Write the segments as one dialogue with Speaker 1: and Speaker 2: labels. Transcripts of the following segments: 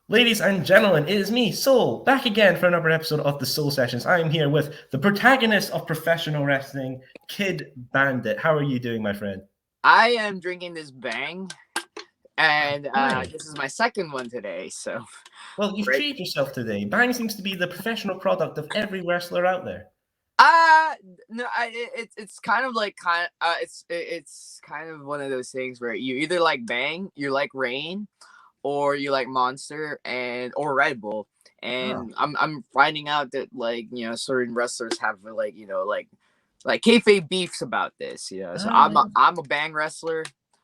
Speaker 1: Ladies and gentlemen, it is me, Soul, back again for another episode of the Soul Sessions. I am here with the protagonist of professional wrestling, Kid Bandit. How are you doing, my friend?
Speaker 2: I am drinking this Bang, and
Speaker 1: Bang.
Speaker 2: this is my second one today. So,
Speaker 1: Well, you've
Speaker 2: right.
Speaker 1: treated yourself today. Bang seems to be the professional product of every wrestler out there.
Speaker 2: Uh no, it's kind of like it's kind of one of those things where you either like Bang, you like Rain, or you like Monster or Red Bull.
Speaker 1: Oh,
Speaker 2: And I'm finding out that certain wrestlers have like kayfabe beefs about this. So I'm a Bang wrestler.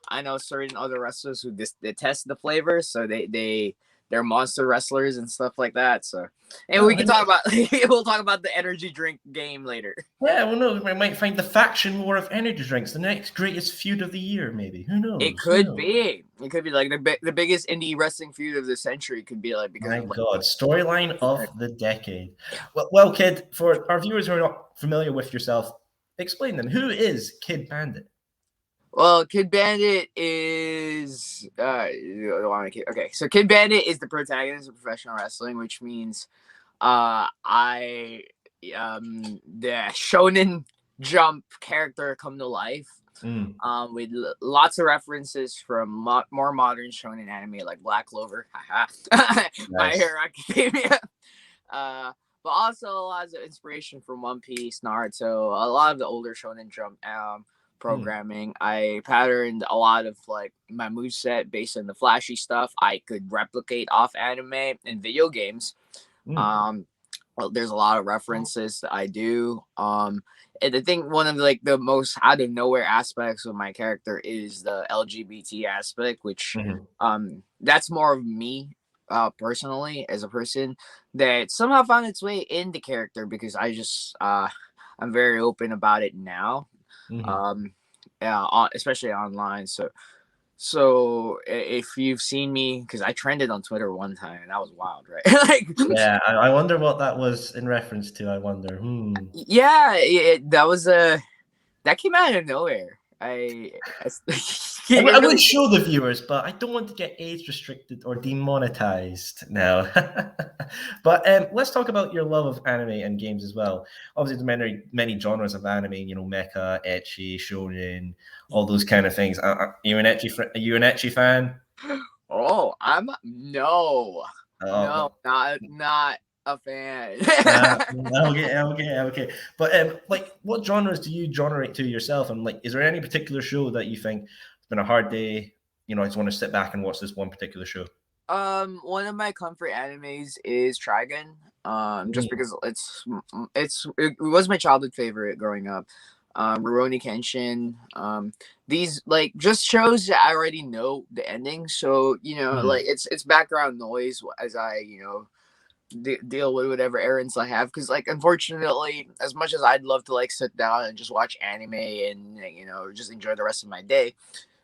Speaker 2: I know certain other wrestlers who detest the flavor, so they're monster wrestlers and stuff like that. So, and we can talk about we'll talk about the energy drink game later.
Speaker 1: yeah, well, no, we might find the faction war of energy drinks, the next greatest feud of the year, maybe. Who
Speaker 2: It
Speaker 1: knows? Who
Speaker 2: could
Speaker 1: knows?
Speaker 2: be. It could be like the biggest indie wrestling feud of the century. Could be like because
Speaker 1: My
Speaker 2: of like.
Speaker 1: God, storyline of the decade. Well, Kid, for our viewers who are not familiar with yourself, explain them. Who is Kid Bandit?
Speaker 2: Well, KiddBandit is okay. So KiddBandit is the protagonist of professional wrestling, which means I the Shonen Jump character come to life.
Speaker 1: Mm.
Speaker 2: With lots of references from more modern shonen anime like Black Clover, My
Speaker 1: Nice.
Speaker 2: Hero Academia, but also lots of inspiration from One Piece, Naruto, a lot of the older Shonen Jump
Speaker 1: Mm.
Speaker 2: programming. I patterned a lot of like my moveset based on the flashy stuff I could replicate off anime and video games.
Speaker 1: Mm.
Speaker 2: Um, well, there's a lot of references that I do. And I think one of like the most out of nowhere aspects of my character is the LGBT aspect, which
Speaker 1: Mm-hmm.
Speaker 2: that's more of me personally as a person that somehow found its way in the character because I'm very open about it now.
Speaker 1: Mm-hmm.
Speaker 2: Um, yeah, especially online. So if you've seen me, because I trended on Twitter one time and that was wild, right? Like,
Speaker 1: Yeah, I wonder what that was in reference to. I wonder.
Speaker 2: yeah, that came out of nowhere. I
Speaker 1: I
Speaker 2: it
Speaker 1: would
Speaker 2: really
Speaker 1: show the viewers, but I don't want to get age restricted or demonetized now. But let's talk about your love of anime and games as well. Obviously, there's many genres of anime. You know, mecha, ecchi, shonen, all those kind of things. Are you an ecchi? Are you an ecchi fan?
Speaker 2: Oh, I'm no,
Speaker 1: Oh,
Speaker 2: no, not a fan.
Speaker 1: okay. But like, what genres do you generate to yourself? And like, is there any particular show that you think it's been a hard day? You know, I just want to sit back and watch this one particular show.
Speaker 2: One of my comfort animes is Trigun. Just
Speaker 1: Mm,
Speaker 2: because it was my childhood favorite growing up. Rurouni Kenshin. These like just shows that I already know the ending, so like
Speaker 1: mhm,
Speaker 2: it's background noise as I deal with whatever errands I have. Because like unfortunately, as much as I'd love to like sit down and just watch anime and just enjoy the rest of my day,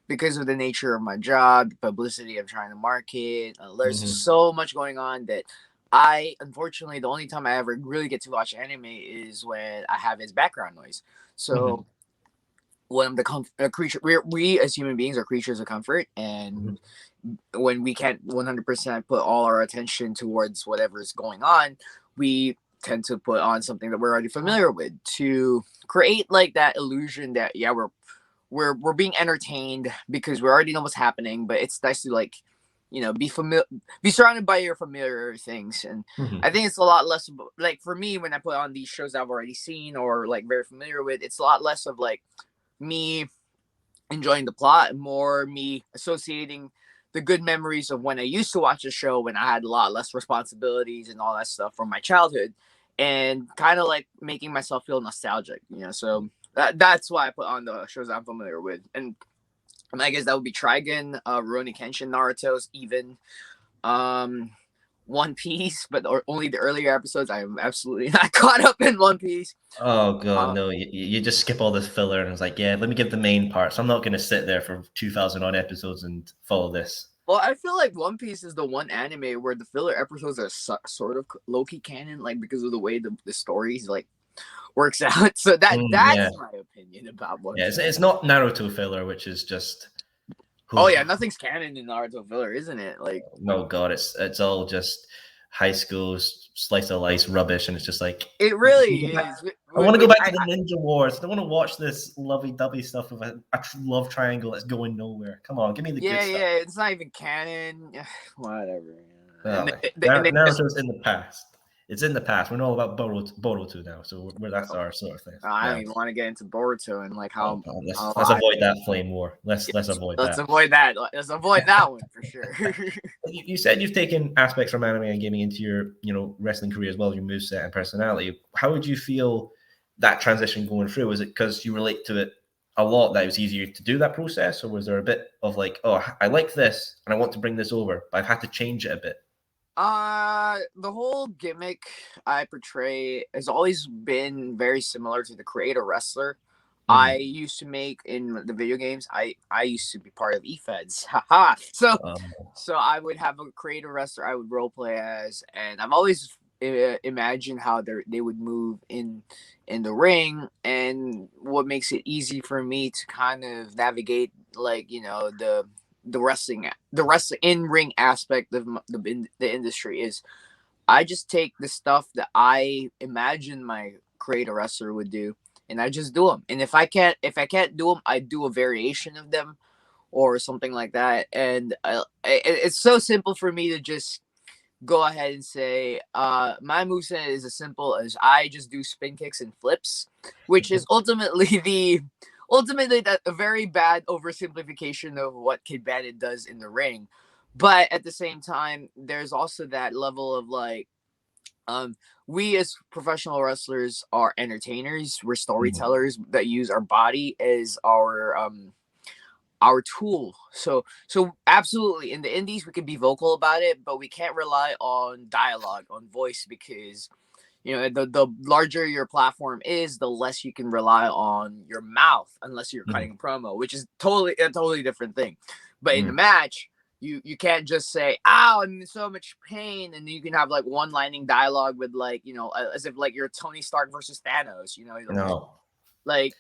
Speaker 2: because of the nature of my job, the publicity of trying to market. There's
Speaker 1: mhm,
Speaker 2: so much going on that I, unfortunately, the only time I ever really get to watch anime is when I have its background noise.
Speaker 1: mhm,
Speaker 2: So when creature, we as human beings are creatures of comfort,
Speaker 1: mhm,
Speaker 2: and when we can't 100% put all our attention towards whatever's going on, we tend to put on something that we're already familiar with to create like that illusion that yeah we're being entertained because we already know what's happening, but it's nice to like be surrounded by your familiar things. And I
Speaker 1: mhm,
Speaker 2: think it's a lot less like for me when I put on these shows I've already seen or like very familiar with, it's a lot less of like me enjoying the plot and more me associating the good memories of when I used to watch the show when I had a lot less responsibilities and all that stuff from my childhood, and kind of like making myself feel nostalgic, So that's why I put on the shows I'm familiar with, and I guess that would be Trigun, Rurouni Kenshin, Naruto's even, um, One Piece, but only the earlier episodes. I am absolutely not caught up in One Piece.
Speaker 1: Oh god,
Speaker 2: Uh,
Speaker 1: no! You just skip all this filler, and it's like, yeah, let me give the main parts. I'm not going to sit there for 2,000 odd episodes and follow this.
Speaker 2: Well, I feel like One Piece is the one anime where the filler episodes are sort of low key canon, like because of the way the stories like works out. So
Speaker 1: Yeah,
Speaker 2: that's my opinion about One
Speaker 1: yeah.
Speaker 2: Piece.
Speaker 1: It's not Naruto filler, which is just
Speaker 2: Oh yeah, nothing's canon in Naruto filler, isn't it? Like,
Speaker 1: no God, it's all just high school slice of life rubbish, and it's just like
Speaker 2: it really is.
Speaker 1: I want to go back to
Speaker 2: I,
Speaker 1: the Ninja Wars. I don't want to watch this lovey-dovey stuff of a love triangle that's going nowhere. Come on, give me the good stuff.
Speaker 2: yeah, it's not even canon. Whatever.
Speaker 1: Oh,
Speaker 2: And
Speaker 1: Naruto's in the past. It's in the past. We're all about Boruto now, so that's our sort of thing.
Speaker 2: I don't even want to get into Boruto and like how.
Speaker 1: Let's avoid that flame war. Let's avoid that.
Speaker 2: Let's avoid that. Let's avoid that one for sure.
Speaker 1: You said you've taken aspects from anime and gaming into your wrestling career as well, your moveset and personality. How would you feel that transition going through? Was it because you relate to it a lot that it was easier to do that process, or was there a bit of like, oh, I like this and I want to bring this over, but I've had to change it a bit?
Speaker 2: The whole gimmick I portray has always been very similar to the creator wrestler. I used to make in the video games. I used to be part of eFeds. Haha. So I would have a creator wrestler I would role play as, and I've always imagined how they would move in the ring, and what makes it easy for me to kind of navigate, like, the wrestling in-ring aspect of the industry is I just take the stuff that I imagine my creator wrestler would do, and I just do them. And if I can't do them, I do a variation of them or something like that. And it's so simple for me to just go ahead and say, my moveset is as simple as I just do spin kicks and flips, which is ultimately that a very bad oversimplification of what KiddBandit does in the ring. But at the same time, there's also that level of like, we as professional wrestlers are entertainers. We're storytellers that use our body as our tool. So absolutely, in the indies we can be vocal about it, but we can't rely on dialogue, on voice, because the larger your platform is, the less you can rely on your mouth unless you're cutting a promo, which is a totally different thing. But in the match, you can't just say, "Ow, I'm in so much pain," and you can have like one-lining dialogue with like, as if like you're Tony Stark versus Thanos.
Speaker 1: No.
Speaker 2: Like,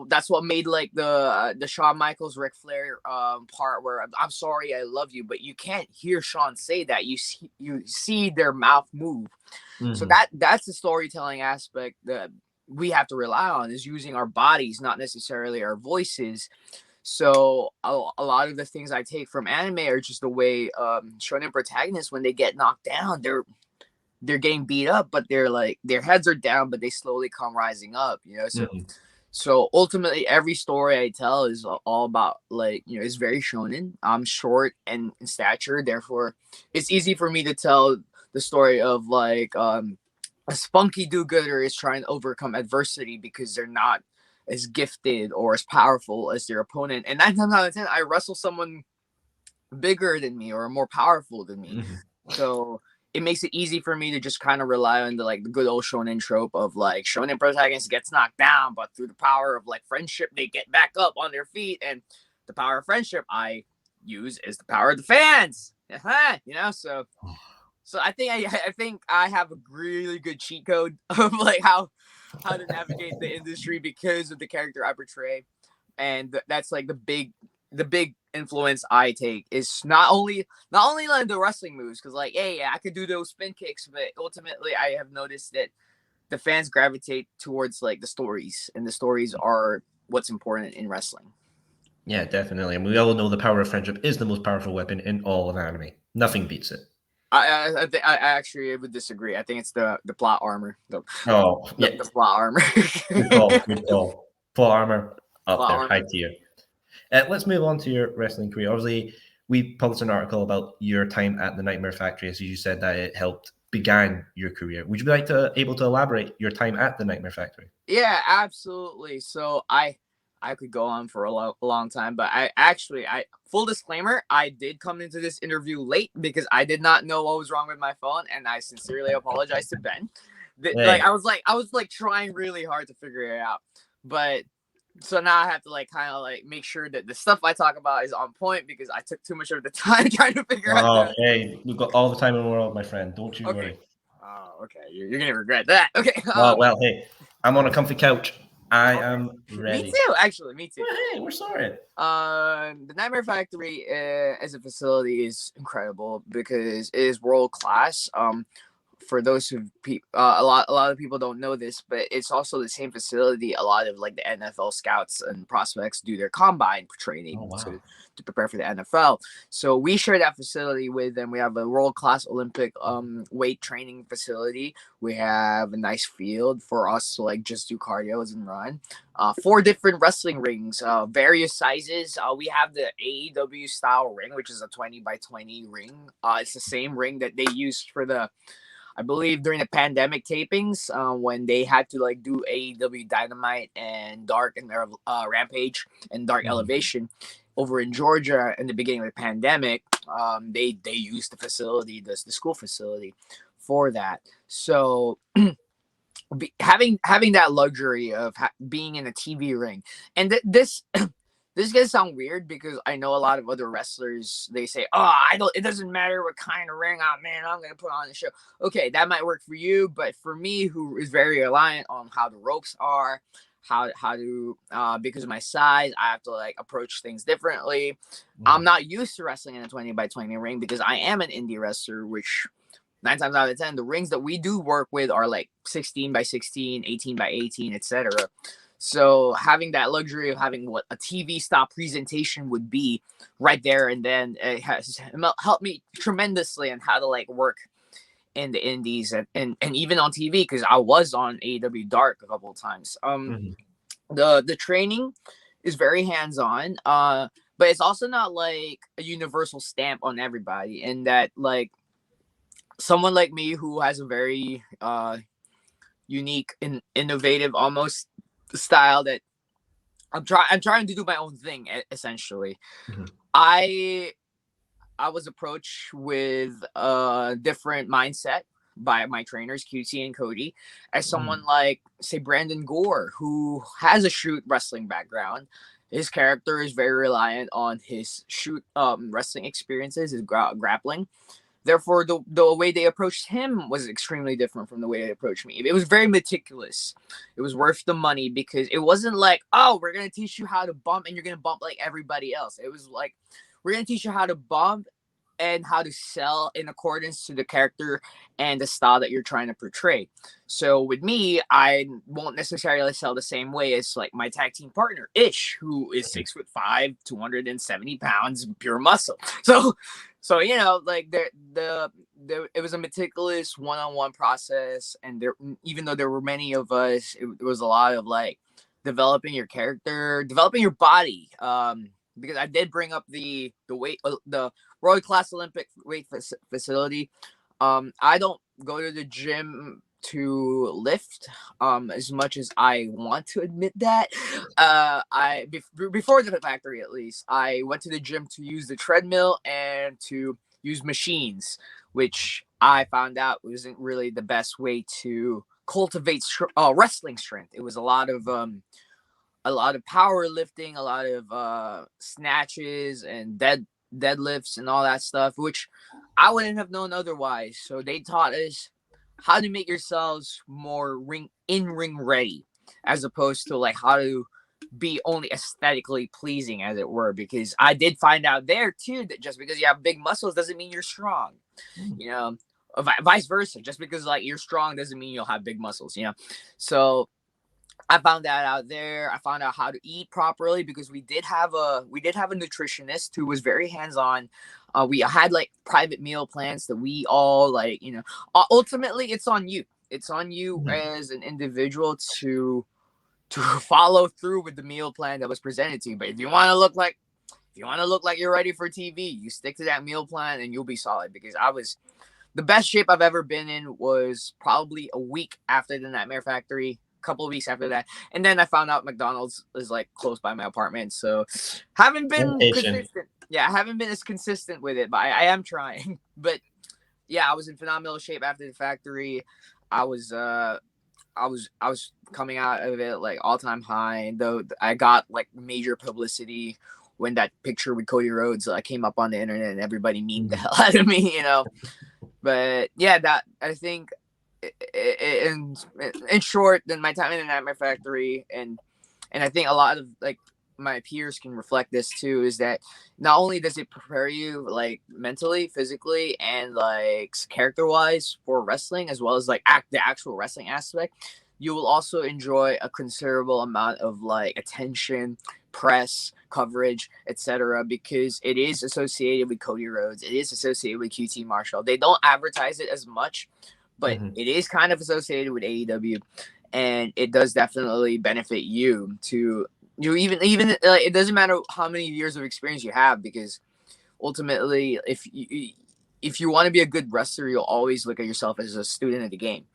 Speaker 2: that's what made like the Shawn Michaels Ric Flair part where I'm sorry, I love you, but you can't hear Shawn say that. You see their mouth move. So that's the storytelling aspect that we have to rely on, is using our bodies, not necessarily our voices. So a lot of the things I take from anime are just the way shonen protagonists, when they get knocked down, they're getting beat up, but they're like, their heads are down, but they slowly come rising up. So ultimately, every story I tell is all about, like, it's very shonen. I'm short and in stature, therefore it's easy for me to tell the story of like a spunky do-gooder is trying to overcome adversity because they're not as gifted or as powerful as their opponent. And 9 times out of 10, I wrestle someone bigger than me or more powerful than me. So it makes it easy for me to just kind of rely on the good old shonen trope of like shonen protagonist gets knocked down, but through the power of like friendship, they get back up on their feet. And the power of friendship I use is the power of the fans. So I think I have a really good cheat code of like how to navigate the industry because of the character I portray. And that's like the big influence I take is not only like the wrestling moves, because like, hey, I could do those spin kicks, but ultimately I have noticed that the fans gravitate towards like the stories, and the stories are what's important in wrestling.
Speaker 1: Yeah, definitely. And we all know the power of friendship is the most powerful weapon in all of anime. Nothing beats it.
Speaker 2: I actually would disagree. I think it's the plot armor. The plot armor.
Speaker 1: Good call. Plot armor up
Speaker 2: Plot
Speaker 1: there,
Speaker 2: armor.
Speaker 1: high tier. Let's move on to your wrestling career. Obviously, we published an article about your time at the Nightmare Factory, as you said that it helped began your career. Would you be able to elaborate your time at the Nightmare Factory?
Speaker 2: Yeah, absolutely. So I could go on for a long time, but I full disclaimer, I did come into this interview late because I did not know what was wrong with my phone, and I sincerely apologize to Ben. Like I was trying really hard to figure it out, but so now I have to kind of make sure that the stuff I talk about is on point because I took too much of the time trying to figure out.
Speaker 1: Hey, you've got all the time in the world, my friend. Don't you worry.
Speaker 2: Oh, okay. You're gonna regret that. Okay.
Speaker 1: Well, hey, I'm on a comfy couch. I
Speaker 2: Okay.
Speaker 1: am
Speaker 2: Me
Speaker 1: ready.
Speaker 2: too, actually. Me too.
Speaker 1: Oh, hey, we're sorry.
Speaker 2: The Nightmare Factory as a facility is incredible because it is world class. For those who a lot of people don't know this, but it's also the same facility a lot of like the NFL scouts and prospects do their combine
Speaker 1: Oh,
Speaker 2: training
Speaker 1: wow.
Speaker 2: to prepare for the NFL. So we share that facility with them. We have a world class Olympic weight training facility. We have a nice field for us to like just do cardios and run. Four different wrestling rings, various sizes. We have the AEW style ring, which is a 20 by 20 ring. It's the same ring that they used for the, I believe, during the pandemic tapings, when they had to like do AEW Dynamite and Dark and Rampage and Dark
Speaker 1: Mhm.
Speaker 2: Elevation over in Georgia in the beginning of the pandemic. They used the facility, the school facility, for that. So having that luxury of being in a TV ring, and this this is gonna sound weird because I know a lot of other wrestlers. They say, "Oh, I don't. It doesn't matter what kind of ring. Oh man, I'm gonna put on the show." Okay, that might work for you, but for me, who is very reliant on how the ropes are, how to because of my size, I have to like approach things differently. I'm
Speaker 1: Mhm.
Speaker 2: not used to wrestling in a 20 by 20 ring because I am an indie wrestler, which 9 times out of 10, the rings that we do work with are like 16 by 16, 18 by 18, etc. So having that luxury of having what a TV style presentation would be right there and then it has helped me tremendously on how to like work in the indies and even on TV because I was on AEW Dark a couple of times.
Speaker 1: Mhm.
Speaker 2: The training is very hands on. But it's also not like a universal stamp on everybody, and that like someone like me who has a very unique and innovative almost style that I'm trying to do my own thing essentially.
Speaker 1: Mhm.
Speaker 2: I I was approached with a different mindset by my trainers QT and Cody as someone
Speaker 1: Mhm.
Speaker 2: like say Brandon Gore who has a shoot wrestling background. His character is very reliant on his shoot wrestling experiences, his grappling. Therefore, the way they approached him was extremely different from the way they approached me. It was very meticulous. It was worth the money because it wasn't like, oh, we're gonna teach you how to bump and you're gonna bump like everybody else. It was like, we're gonna teach you how to bump and how to sell in accordance to the character and the style that you're trying to portray. So with me, I won't necessarily sell the same way as like my tag team partner Ish, who is 6'5", 270 pounds, pure muscle. So like it was a meticulous one-on-one process, and there, even though there were many of us, it was a lot of like developing your character, developing your body. Because I did bring up the weight, the Royal Class Olympic weight facility. I don't go to the gym to lift as much as I want to admit that. Before the factory, at least, I went to the gym to use the treadmill and to use machines, which I found out wasn't really the best way to cultivate wrestling strength. It was a lot of powerlifting, a lot of snatches and deadlifts and all that stuff, which I wouldn't have known otherwise. So they taught us how to make yourselves more ring ready, as opposed to like how to be only aesthetically pleasing, as it were. Because I did find out there too that just because you have big muscles doesn't mean you're strong.
Speaker 1: Mhm.
Speaker 2: You know, vice versa. Just because like you're strong doesn't mean you'll have big muscles. So I found that out there. I found out how to eat properly because we did have a nutritionist who was very hands on. We had like private meal plans that we all like. Ultimately, it's on you. It's on you
Speaker 1: Mhm.
Speaker 2: as an individual to follow through with the meal plan that was presented to you. But if you want to look like you're ready for TV, you stick to that meal plan and you'll be solid. Because I was the best shape I've ever been in was probably a week after the Nightmare Factory, a couple of weeks after that. And then I found out McDonald's is like close by my apartment. So haven't been
Speaker 1: Temptation.
Speaker 2: consistent. Yeah, I haven't been as consistent with it, but I am trying. But yeah, I was in phenomenal shape after the factory. I was I was coming out of it like all time high. Though I got like major publicity when that picture with Cody Rhodes came up on the internet and everybody memed the
Speaker 1: Mhm.
Speaker 2: hell out of me. But yeah, that I think in short, then my time in the Nightmare Factory, and I think a lot of like my peers can reflect this too, is that not only does it prepare you like mentally, physically, and like character wise for wrestling, as well as like the actual wrestling aspect, you will also enjoy a considerable amount of like attention, press coverage, etc., because it is associated with Cody Rhodes, it is associated with QT Marshall. They don't advertise it as much, but it is kind of associated with AEW, and it does definitely benefit you to you even like, it doesn't matter how many years of experience you have, because ultimately if you want to be a good wrestler, you'll always look at yourself as a student of the game.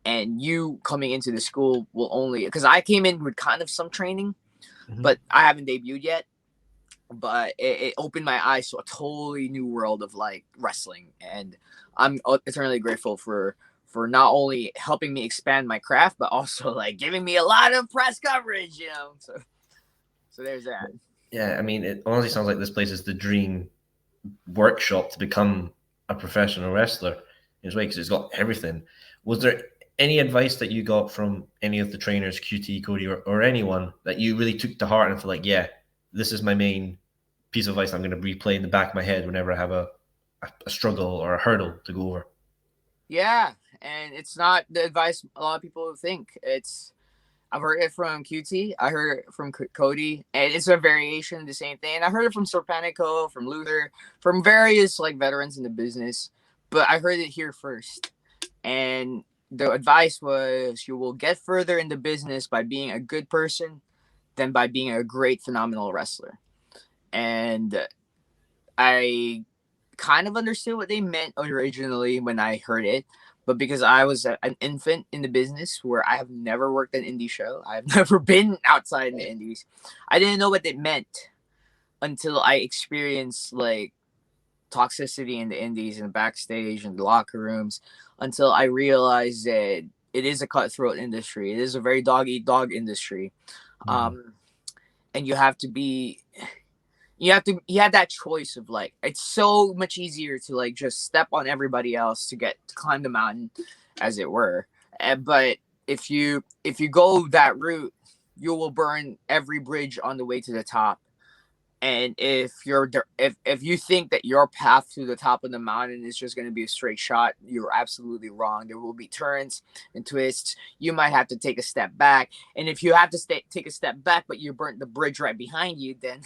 Speaker 2: And you coming into the school will only, because I came in with kind of some training, but I haven't debuted yet. But it opened my eyes to a totally new world of like wrestling, and I'm eternally grateful for not only helping me expand my craft, but also like giving me a lot of press coverage, you know. So there's that.
Speaker 1: Yeah, I mean, it honestly sounds like this place is the dream workshop to become a professional wrestler in its way, because it's got everything. Was there any advice that you got from any of the trainers, QT, Cody, or anyone, that you really took to heart and feel like, yeah, this is my main piece of advice I'm going to replay in the back of my head whenever I have a struggle or a hurdle to go over?
Speaker 2: Yeah, and it's not the advice a lot of people think. I've heard it from QT, I heard it from Cody, and it's a variation of the same thing. And I heard it from Serpanico, from Luther, from various like veterans in the business, but I heard it here first. And the advice was, you will get further in the business by being a good person than by being a great, phenomenal wrestler. And I kind of understood what they meant originally when I heard it, but because I was an infant in the business where I have never worked an indie show, I've never been outside in the indies, I didn't know what it meant until I experienced like toxicity in the indies and backstage and the locker rooms, until I realized that it is a cutthroat industry. It is a very dog eat dog industry. And you have that choice of like, it's so much easier to like just step on everybody else to climb the mountain, as it were. But if you go that route, you will burn every bridge on the way to the top. And if you think that your path to the top of the mountain is just going to be a straight shot, you're absolutely wrong. There will be turns and twists. You might have to take a step back. And if you have to take a step back, but you burnt the bridge right behind you, then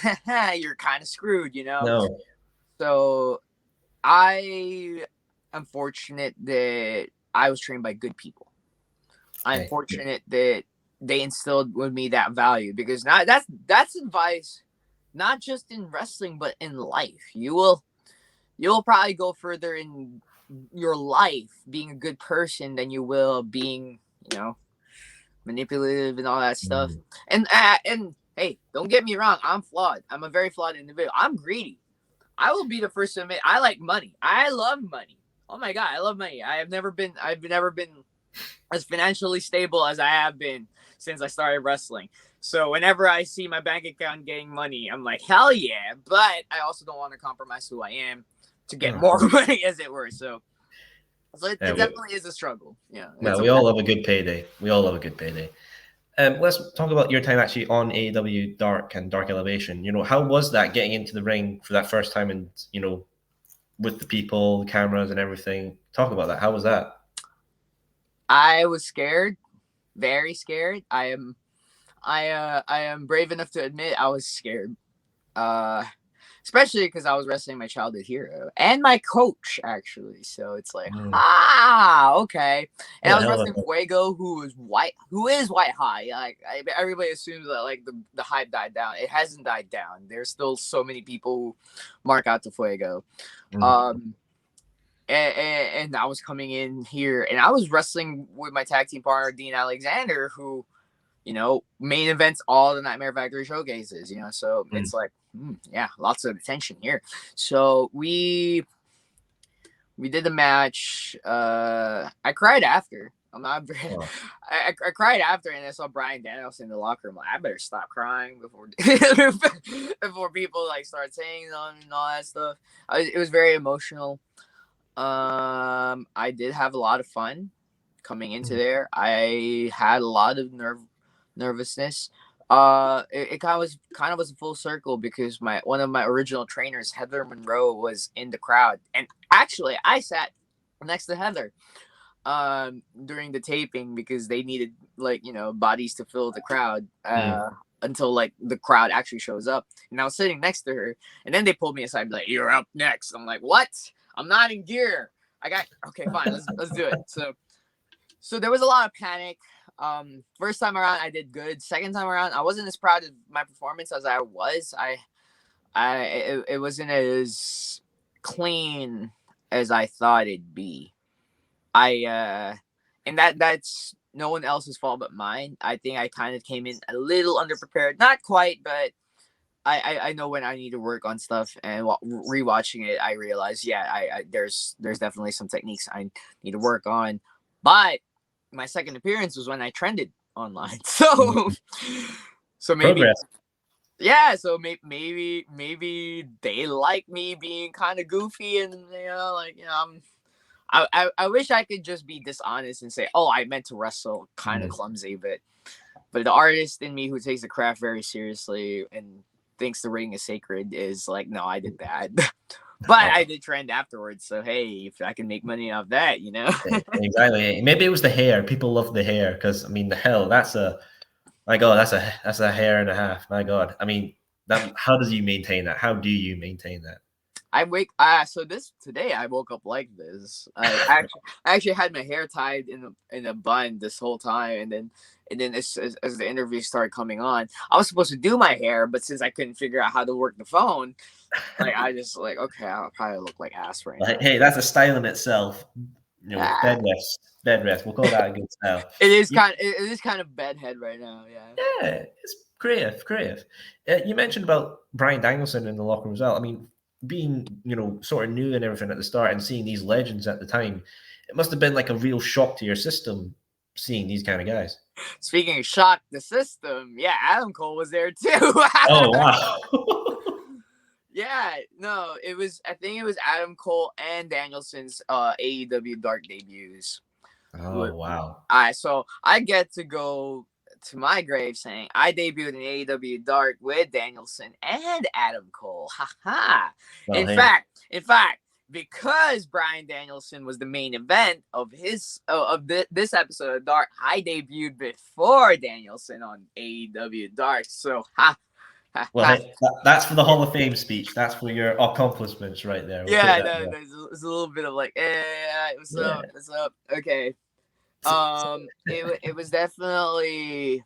Speaker 2: you're kind of screwed, you know?
Speaker 1: No.
Speaker 2: So I am fortunate that I was trained by good people. I'm fortunate that they instilled with me that value, because now that's advice, not just in wrestling, but in life. You will probably go further in your life being a good person than you will being, manipulative and all that stuff. And hey, don't get me wrong, I'm flawed. I'm a very flawed individual. I'm greedy. I will be the first to admit I like money. I love money. Oh my God, I love money. I've never been as financially stable as I have been since I started wrestling. So whenever I see my bank account getting money, I'm like, hell yeah. But I also don't want to compromise who I am to get more money, as it were. So it definitely is a struggle. Yeah.
Speaker 1: Well, we all love a good payday. Let's talk about your time actually on AEW Dark and Dark Elevation. How was that getting into the ring for that first time, and with the people, the cameras, and everything? Talk about that. How was that?
Speaker 2: I was scared, very scared. I am brave enough to admit I was scared. Especially because I was wrestling my childhood hero and my coach, actually. So it's like, okay. And I was wrestling Fuego, who is white hot. Like everybody assumes that like the hype died down. It hasn't died down. There's still so many people who mark out to Fuego. And I was coming in here, and I was wrestling with my tag team partner Dean Alexander, who, main events all the Nightmare Factory showcases, so it's like, lots of attention here. So we did the match. I cried after. I cried after, and I saw Brian Danielson in the locker room. Like, I better stop crying before people like start saying something and all that stuff. It was very emotional. I did have a lot of fun. coming into
Speaker 1: Mhm.
Speaker 2: there. I had a lot of nervousness. It kind of was a full circle because my one of my original trainers, Heather Monroe, was in the crowd, and actually I sat next to Heather during the taping because they needed bodies to fill the crowd until like the crowd actually shows up, and I was sitting next to her, and then they pulled me aside and be like, "You're up next." I'm like, "What? I'm not in gear. I got okay, fine, let's do it." So there was a lot of panic. First time around I did good. Second time around I wasn't as proud of my performance as I was. It wasn't as clean as I thought it'd be. And that's no one else's fault but mine. I think I kind of came in a little underprepared, not quite, but I know when I need to work on stuff. And rewatching it, I realized, yeah, there's definitely some techniques I need to work on. But my second appearance was when I trended online, so maybe.
Speaker 1: Progress.
Speaker 2: Yeah, so maybe they like me being kind of goofy, and I wish I could just be dishonest and say, "Oh, I meant to wrestle kind of clumsy," but the artist in me who takes the craft very seriously and thinks the ring is sacred is like, no, I did bad. But I did trend afterwards, so hey, if I can make money off that,
Speaker 1: Exactly. Maybe it was the hair. People love the hair because I mean, the hell, that's a my God, that's a hair and a half. My God, I mean, that how does you maintain that? How do you maintain that?
Speaker 2: So this today I woke up like this. I actually had my hair tied in a bun this whole time, and then as the interview started coming on, I was supposed to do my hair, but since I couldn't figure out how to work the phone, like I just like, okay, I'll probably look like ass right now.
Speaker 1: Hey, that's a style in itself. You know,
Speaker 2: Ah,
Speaker 1: bed rest, bed rest. We'll call that a good style.
Speaker 2: it is kind of bedhead right now. Yeah.
Speaker 1: Yeah, it's creative, creative. You mentioned about Brian Danielson in the locker room as well. I mean, being sort of new and everything at the start and seeing these legends at the time, it must have been like a real shock to your system seeing these kind of guys.
Speaker 2: Speaking of shock the system, yeah, Adam Cole was there too.
Speaker 1: Oh wow!
Speaker 2: Yeah, no, I think it was Adam Cole and Danielson's AEW Dark debuts.
Speaker 1: Oh wow!
Speaker 2: So I get to go to my grave saying I debuted in AEW Dark with Danielson and Adam Cole. Haha.
Speaker 1: Well,
Speaker 2: In
Speaker 1: hey,
Speaker 2: fact, because Brian Danielson was the main event of this episode of Dark, I debuted before Danielson on AEW Dark. So
Speaker 1: well, hey, that's for the Hall of Fame speech. That's for your accomplishments right there. We'll put
Speaker 2: yeah,
Speaker 1: that
Speaker 2: no,
Speaker 1: there.
Speaker 2: there's a little bit of like, what's
Speaker 1: Yeah.
Speaker 2: up? What's up? Okay.
Speaker 1: So,
Speaker 2: It was definitely.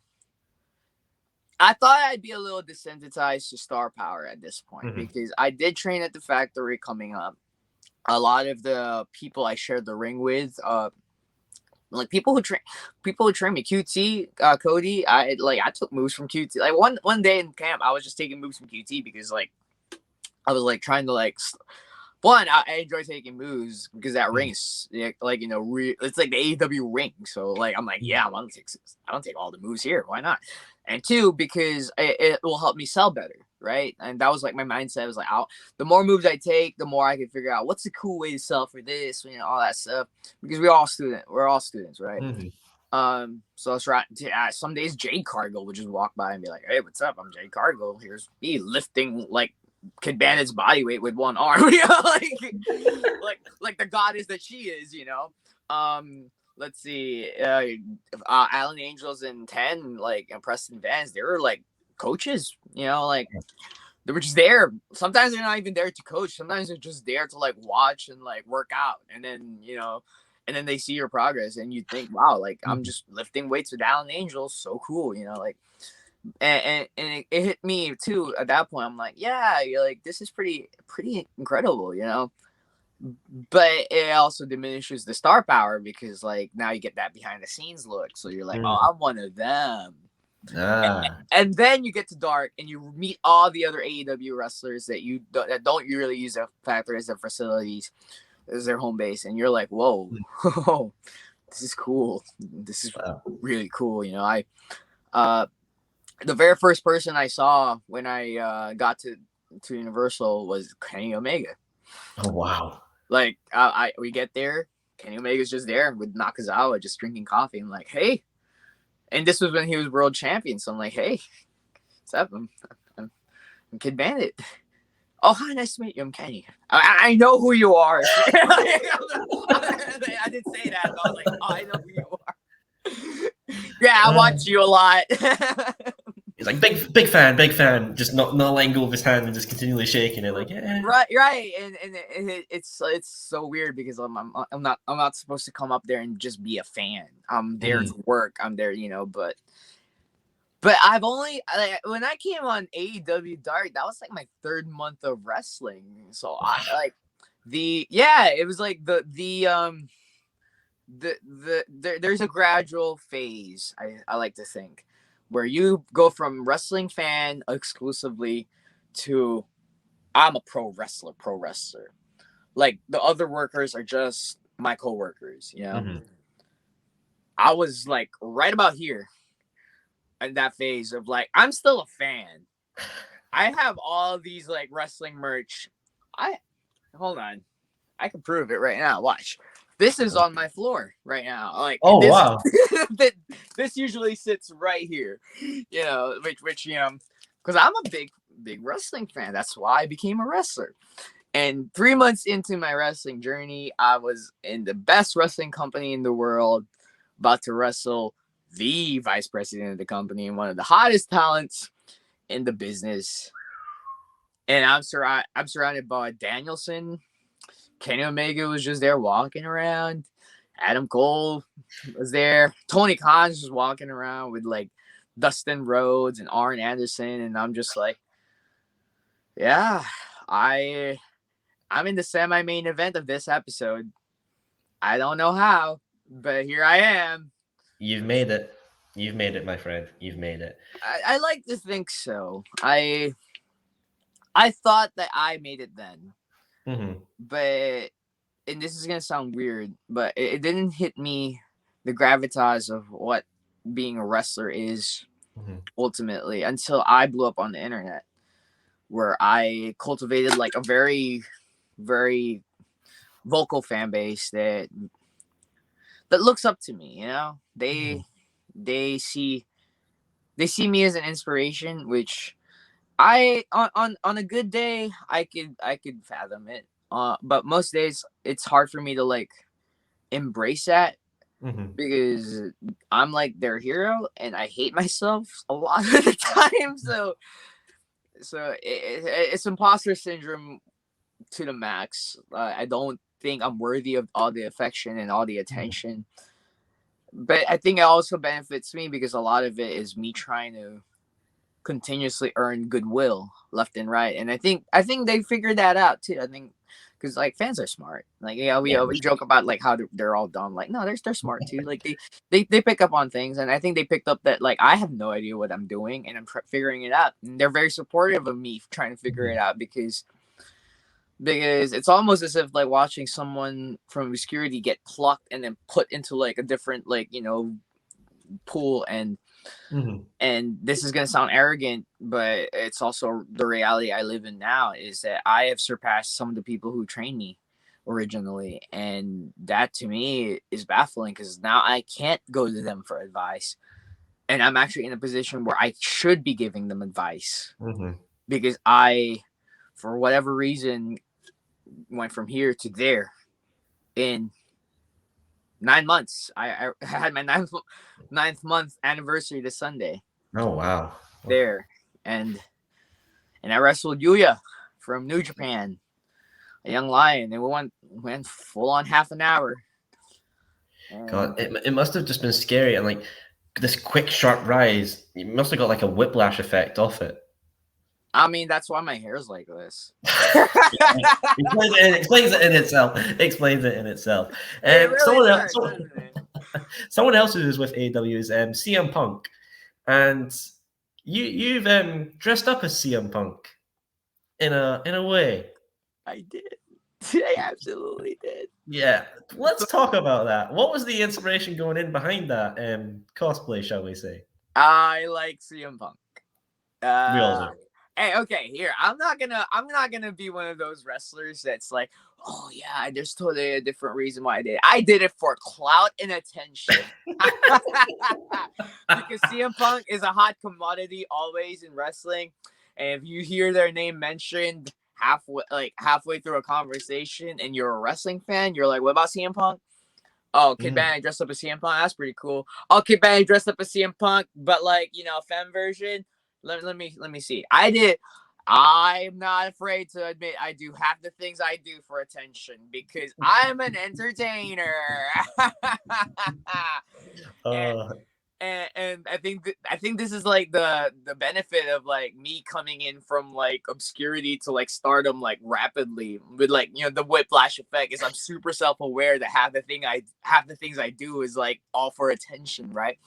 Speaker 2: I thought I'd be a little desensitized to star power at this point
Speaker 1: mhm.
Speaker 2: because I did train at the factory coming up. A lot of the people I shared the ring with, like people who train me, QT, Cody. I took moves from QT. Like one day in camp, I was just taking moves from QT because like I was like trying to like one, I enjoy taking moves because that ring is it's like the AEW ring. So like I'm like, yeah, I don't take all the moves here. Why not? And two, because it will help me sell better, right? And that was like my mindset. I was like, the more moves I take, the more I can figure out what's a cool way to sell for this, all that stuff. Because we're all students, right?
Speaker 1: Mhm.
Speaker 2: So I was right. Some days Jade Cargill would just walk by and be like, "Hey, what's up? I'm Jade Cargill. Here's me lifting like KiddBandit's body weight with one arm, like the goddess that she is, Let's see, Alan Angels and 10, like, and Preston Vance, they were like coaches, like they were just there. Sometimes they're not even there to coach. Sometimes they're just there to like watch and like work out, and then and then they see your progress, and you think, wow, like I'm just lifting weights with Alan Angels, so cool, like it hit me too at that point. I'm like, yeah, you're like, this is pretty incredible, but it also diminishes the star power because like now you get that behind the scenes look, so you're like, oh, I'm one of them.
Speaker 1: Ah,
Speaker 2: And then you get to Dark and you meet all the other AEW wrestlers that don't really use the factory as their facilities, as their home base, and you're like, whoa, this is cool, this is
Speaker 1: wow.
Speaker 2: really cool. The very first person I saw when I got to Universal was Kenny Omega.
Speaker 1: Oh wow.
Speaker 2: Like we get there, Kenny Omega's just there with Nakazawa, just drinking coffee. I'm like, hey. And this was when he was world champion. So I'm like, hey, what's up? I'm KiddBandit. Oh, hi, nice to meet you. I'm Kenny. I know who you are. I didn't say that, but I was like, oh, I know who you are. Yeah, I watch you a lot.
Speaker 1: He's like, big fan. Just not letting go of his hand and just continually shaking it, like, yeah.
Speaker 2: Right. And it's so weird because I'm not supposed to come up there and just be a fan. I'm there to work. I'm there, But I've only when I came on AEW Dark, that was like my 3rd month of wrestling. So it was like there's a gradual phase. I like to think where you go from wrestling fan exclusively to I'm a pro wrestler. Like the other workers are just my coworkers. I was like right about here. In that phase of like, I'm still a fan. I have all these like wrestling merch. Hold on, I can prove it right now. Watch, this is on my floor right now. Like,
Speaker 1: wow,
Speaker 2: this usually sits right here. Which because I'm a big wrestling fan. That's why I became a wrestler. And 3 months into my wrestling journey, I was in the best wrestling company in the world, about to wrestle the vice president of the company and one of the hottest talents in the business. And I'm surrounded by Danielson. Kenny Omega was just there walking around. Adam Cole was there. Tony Khan was walking around with like Dustin Rhodes and Arn Anderson. And I'm just like, yeah, I'm in the semi-main event of this episode. I don't know how, but here I am.
Speaker 1: You've made it. You've made it, my friend. You've made it.
Speaker 2: I like to think so. I thought that I made it then. But, and this is going to sound weird, but it didn't hit me the gravitas of what being a wrestler is ultimately until I blew up on the internet, where I cultivated like a very, very vocal fan base that looks up to me. They see me as an inspiration, which I on a good day I could fathom it. But most days it's hard for me to like embrace that because I'm like their hero and I hate myself a lot of the time. So it's imposter syndrome to the max. I don't think I'm worthy of all the affection and all the attention. But I think it also benefits me because a lot of it is me trying to continuously earn goodwill left and right. And I think they figured that out too. I think because like fans are smart. Like we joke about like how they're all dumb. Like no, they're smart too. Like they pick up on things, and I think they picked up that like I have no idea what I'm doing, and I'm figuring it out. And they're very supportive of me trying to figure it out because it's almost as if like watching someone from obscurity get plucked and then put into like a different like pool. And this is going to sound arrogant, but it's also the reality I live in now, is that I have surpassed some of the people who trained me originally, and that to me is baffling because now I can't go to them for advice, and I'm actually in a position where I should be giving them advice because I, for whatever reason, went from here to there in 9 months. I had my ninth month anniversary this Sunday.
Speaker 1: Oh wow!
Speaker 2: There, and I wrestled Yuya from New Japan, a young lion, and we went full on half an hour. And
Speaker 1: God, it must have just been scary, and like this quick sharp rise, you must have got like a whiplash effect off it.
Speaker 2: I mean, that's why my hair's like this.
Speaker 1: Explains it in itself. Someone else who is with AEW is CM Punk, and you've dressed up as CM Punk in a way.
Speaker 2: I did. I absolutely did.
Speaker 1: Yeah, let's talk about that. What was the inspiration going in behind that cosplay, shall we say?
Speaker 2: I like CM Punk.
Speaker 1: We all do.
Speaker 2: Hey, okay, here. I'm not gonna be one of those wrestlers that's like, oh yeah, there's totally a different reason why I did it. I did it for clout and attention. Because CM Punk is a hot commodity always in wrestling. And if you hear their name mentioned halfway through a conversation and you're a wrestling fan, you're like, what about CM Punk? Oh, Kid
Speaker 1: Mm.
Speaker 2: Bandit dressed up as CM Punk. That's pretty cool. Oh, Kid Bandit dressed up as CM Punk, but like, femme version. Let me see. I'm not afraid to admit I do half the things I do for attention because I'm an entertainer. and
Speaker 1: Uh,
Speaker 2: and I think this is like the benefit of like me coming in from like obscurity to like stardom like rapidly with like the whiplash effect is I'm super self-aware that half the things I do is like all for attention, right?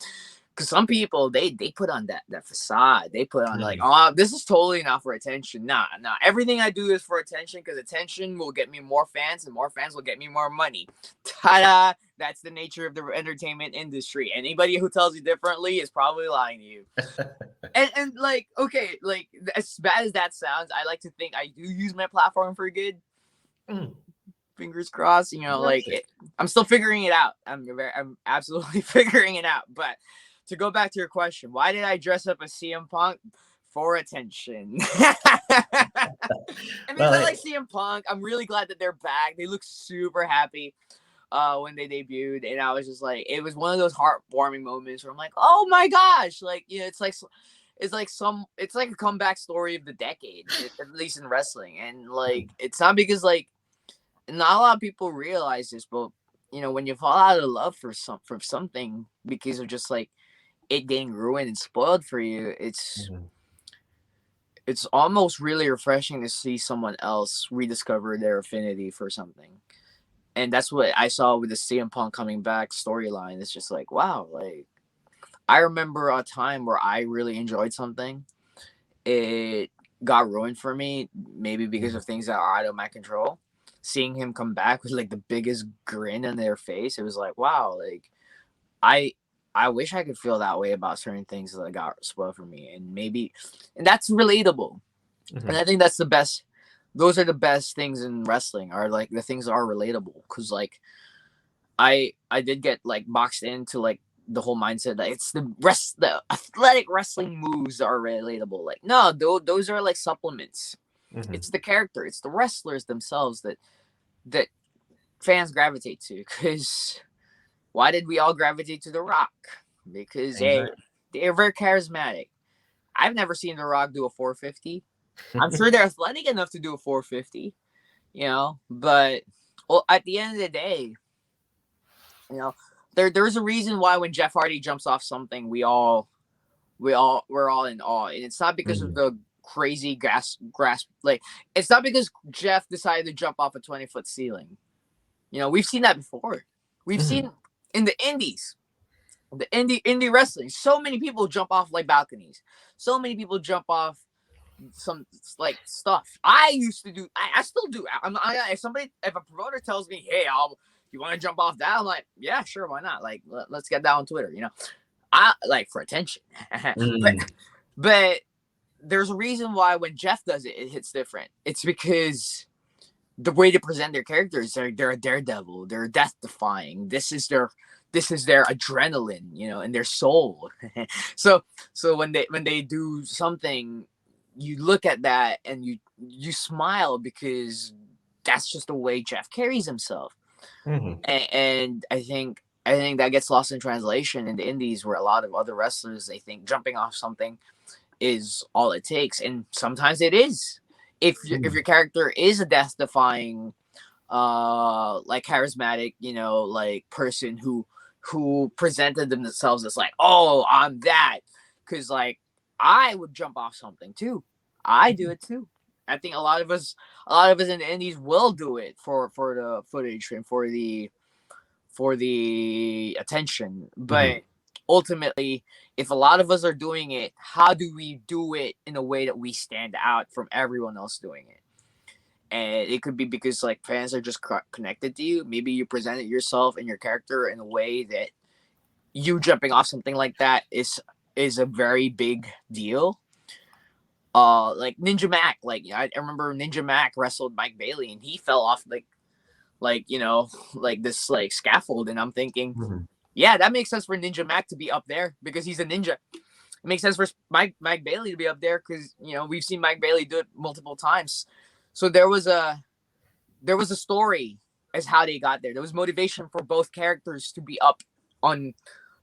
Speaker 2: Because some people they put on that facade. They put on like,
Speaker 1: mhm.
Speaker 2: oh, this is totally not for attention. Nah. Everything I do is for attention because attention will get me more fans, and more fans will get me more money. Ta-da! That's the nature of the entertainment industry. Anybody who tells you differently is probably lying to you. And like, okay, like as bad as that sounds, I like to think I do use my platform for good.
Speaker 1: Mm,
Speaker 2: Fingers crossed,
Speaker 1: that's it.
Speaker 2: I'm still figuring it out. I'm absolutely figuring it out. But to go back to your question, why did I dress up as CM Punk? For attention. And because
Speaker 1: Well,
Speaker 2: I like CM Punk, I'm really glad that they're back. They look super happy when they debuted, and I was just like, it was one of those heartwarming moments where I'm like, oh my gosh, like it's like a comeback story of the decade, at least in wrestling, and like it's not because like not a lot of people realize this, but when you fall out of love for something because of just like it getting ruined and spoiled for you,
Speaker 1: mhm.
Speaker 2: it's almost really refreshing to see someone else rediscover their affinity for something. And that's what I saw with the CM Punk coming back storyline. It's just like, wow, like I remember a time where I really enjoyed something. It got ruined for me, maybe because
Speaker 1: Mhm.
Speaker 2: of things that are out of my control. Seeing him come back with like the biggest grin on their face, it was like, wow, like I I wish I could feel that way about certain things that got spoiled for me. And that's relatable. And
Speaker 1: Mhm.
Speaker 2: I think that's the best. Those are the best things in wrestling are like the things that are relatable. Cause like I did get like boxed into like the whole mindset that it's the athletic wrestling moves are relatable. Like no, those are like supplements.
Speaker 1: Mhm.
Speaker 2: It's the character, it's the wrestlers themselves that fans gravitate to. Because why did we all gravitate to The Rock? Because
Speaker 1: Exactly.
Speaker 2: they're very charismatic. I've never seen The Rock do a 450. I'm sure they're athletic enough to do a 450, but well, at the end of the day, you know, there's a reason why when Jeff Hardy jumps off something, we're all in awe, and it's not because of
Speaker 1: Mhm.
Speaker 2: the crazy grasp. Like it's not because Jeff decided to jump off a 20-foot ceiling. We've seen that before. We've
Speaker 1: Mhm.
Speaker 2: seen in the indies, the indie wrestling. So many people jump off like balconies. So many people jump off some like stuff. I used to do. I still do. If a promoter tells me, "Hey, you want to jump off that?" I'm like, "Yeah, sure, why not?" Like, let's get that on Twitter. I like for attention, but
Speaker 1: Mm.
Speaker 2: but there's a reason why when Jeff does it, it hits different. It's because the way to present their characters, they're a daredevil, they're death defying. This is their adrenaline, and their soul. so so when they do something, you look at that and you smile because that's just the way Jeff carries himself.
Speaker 1: Mhm.
Speaker 2: And I think that gets lost in translation in the indies where a lot of other wrestlers they think jumping off something is all it takes, and sometimes it is. If
Speaker 1: Mhm.
Speaker 2: your character is a death defying, like charismatic, like person who presented themselves as like, oh, I'm that, because like I would jump off something too. I do it too. I think a lot of us in the indies will do it for the footage and for the attention.
Speaker 1: Mhm.
Speaker 2: But ultimately, if a lot of us are doing it, how do we do it in a way that we stand out from everyone else doing it? And it could be because like fans are just connected to you. Maybe you presented yourself and your character in a way that you jumping off something like that is a very big deal. like Ninja Mac. Like I remember Ninja Mac wrestled Mike Bailey, and he fell off like like this like scaffold, and I'm thinking,
Speaker 1: Mhm.
Speaker 2: yeah, that makes sense for Ninja Mac to be up there because he's a ninja. It makes sense for Mike Bailey to be up there because we've seen Mike Bailey do it multiple times. So there was a story as how they got there. There was motivation for both characters to be up on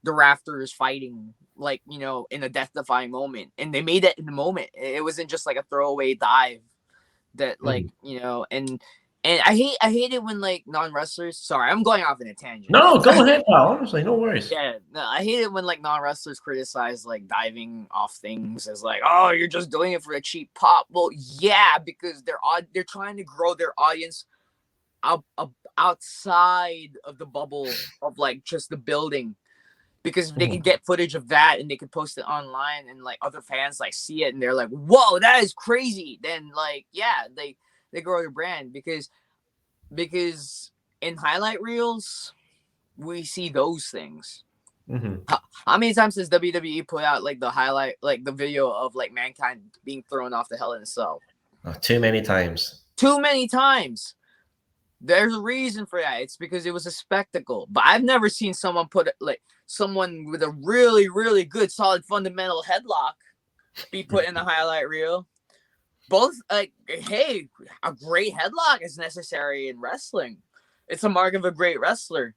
Speaker 2: the rafters fighting, like in a death-defying moment, and they made it in the moment. It wasn't just like a throwaway dive that
Speaker 1: Mhm.
Speaker 2: and I hate it when like non-wrestlers. Sorry, I'm going off in a tangent.
Speaker 1: No, go ahead, pal. Honestly, no worries.
Speaker 2: Yeah, no, I hate it when like non-wrestlers criticize like diving off things as like, oh, you're just doing it for a cheap pop. Well, yeah, because they're trying to grow their audience outside of the bubble of like just the building. Because if they can get footage of that and they can post it online and like other fans like see it and they're like, whoa, that is crazy. Then like, yeah, they grow their brand because in highlight reels we see those things.
Speaker 1: Mhm.
Speaker 2: How many times has WWE put out like the highlight, like the video of like Mankind being thrown off the Hell in a Cell?
Speaker 1: Oh, too many times.
Speaker 2: Too many times. There's a reason for that. It's because it was a spectacle. But I've never seen someone put like someone with a really, really good, solid fundamental headlock be put in the highlight reel. Both like, hey, a great headlock is necessary in wrestling. It's a mark of a great wrestler.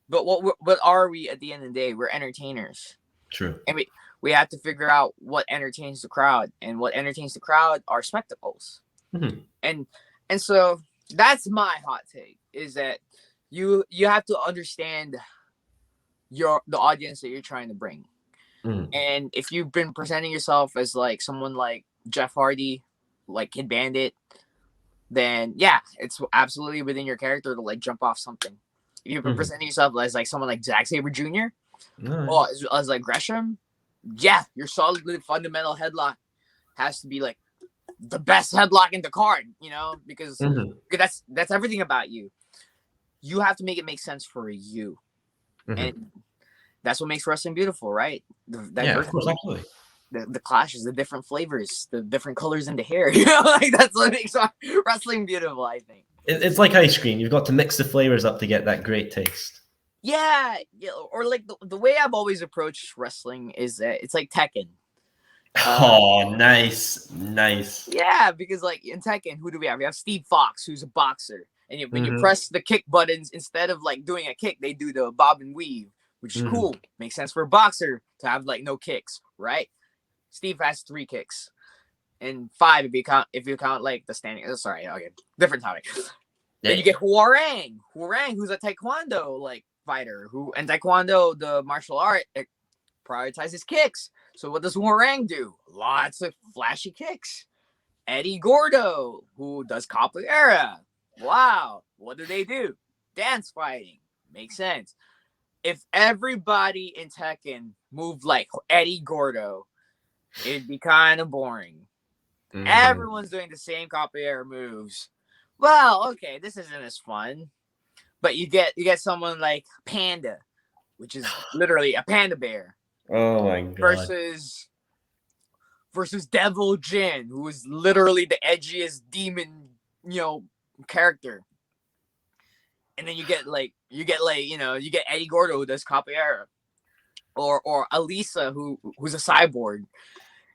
Speaker 2: But what are we at the end of the day? We're entertainers.
Speaker 1: True.
Speaker 2: And we have to figure out what entertains the crowd. And what entertains the crowd are spectacles.
Speaker 1: Mhm.
Speaker 2: And so that's my hot take, is that you have to understand the audience that you're trying to bring.
Speaker 1: Mhm.
Speaker 2: And if you've been presenting yourself as like someone like Jeff Hardy, like KiddBandit, then yeah, it's absolutely within your character to like jump off something. If you've been
Speaker 1: Mhm.
Speaker 2: presenting yourself as like someone like Zack Sabre Jr.
Speaker 1: All
Speaker 2: or
Speaker 1: right.
Speaker 2: as like Gresham, yeah, your solidly fundamental headlock has to be like the best headlock in the card, because
Speaker 1: Mhm.
Speaker 2: that's everything about you. You have to make it make sense for you,
Speaker 1: Mhm.
Speaker 2: and that's what makes wrestling beautiful, right? The
Speaker 1: Yeah, of course,
Speaker 2: diversity,
Speaker 1: absolutely.
Speaker 2: the clashes, the different flavors, the different colors in the hair. Like that's what makes wrestling beautiful, I think.
Speaker 1: It's like ice cream. You've got to mix the flavors up to get that great taste.
Speaker 2: Yeah, or like the way I've always approached wrestling is that it's like Tekken.
Speaker 1: Oh, nice, nice.
Speaker 2: Yeah, because like in Tekken, who do we have? We have Steve Fox, who's a boxer. And when you
Speaker 1: Mhm.
Speaker 2: press the kick buttons, instead of like doing a kick, they do the bob and weave, which is
Speaker 1: Mhm.
Speaker 2: cool. Makes sense for a boxer to have like no kicks, right? Steve has 3 kicks. And 5 if you count like the standing. Sorry, okay. Different topic. Then you
Speaker 1: Yeah.
Speaker 2: get Huarang. Huarang, who's a taekwondo like fighter, who and taekwondo, the martial art, it prioritizes kicks. So what does Huarang do? Lots of flashy kicks. Eddie Gordo, who does capoeira. Wow. What do? Dance fighting. Makes sense. If everybody in Tekken moved like Eddie Gordo, it'd be kind of boring.
Speaker 1: Mhm.
Speaker 2: Everyone's doing the same capoeira moves. Well, okay, this isn't as fun. But you get someone like Panda, which is literally a panda bear,
Speaker 1: Oh my god.
Speaker 2: versus Devil Jin, who is literally the edgiest demon, character. And then you get Eddie Gordo, who does capoeira, or Alisa, who's a cyborg.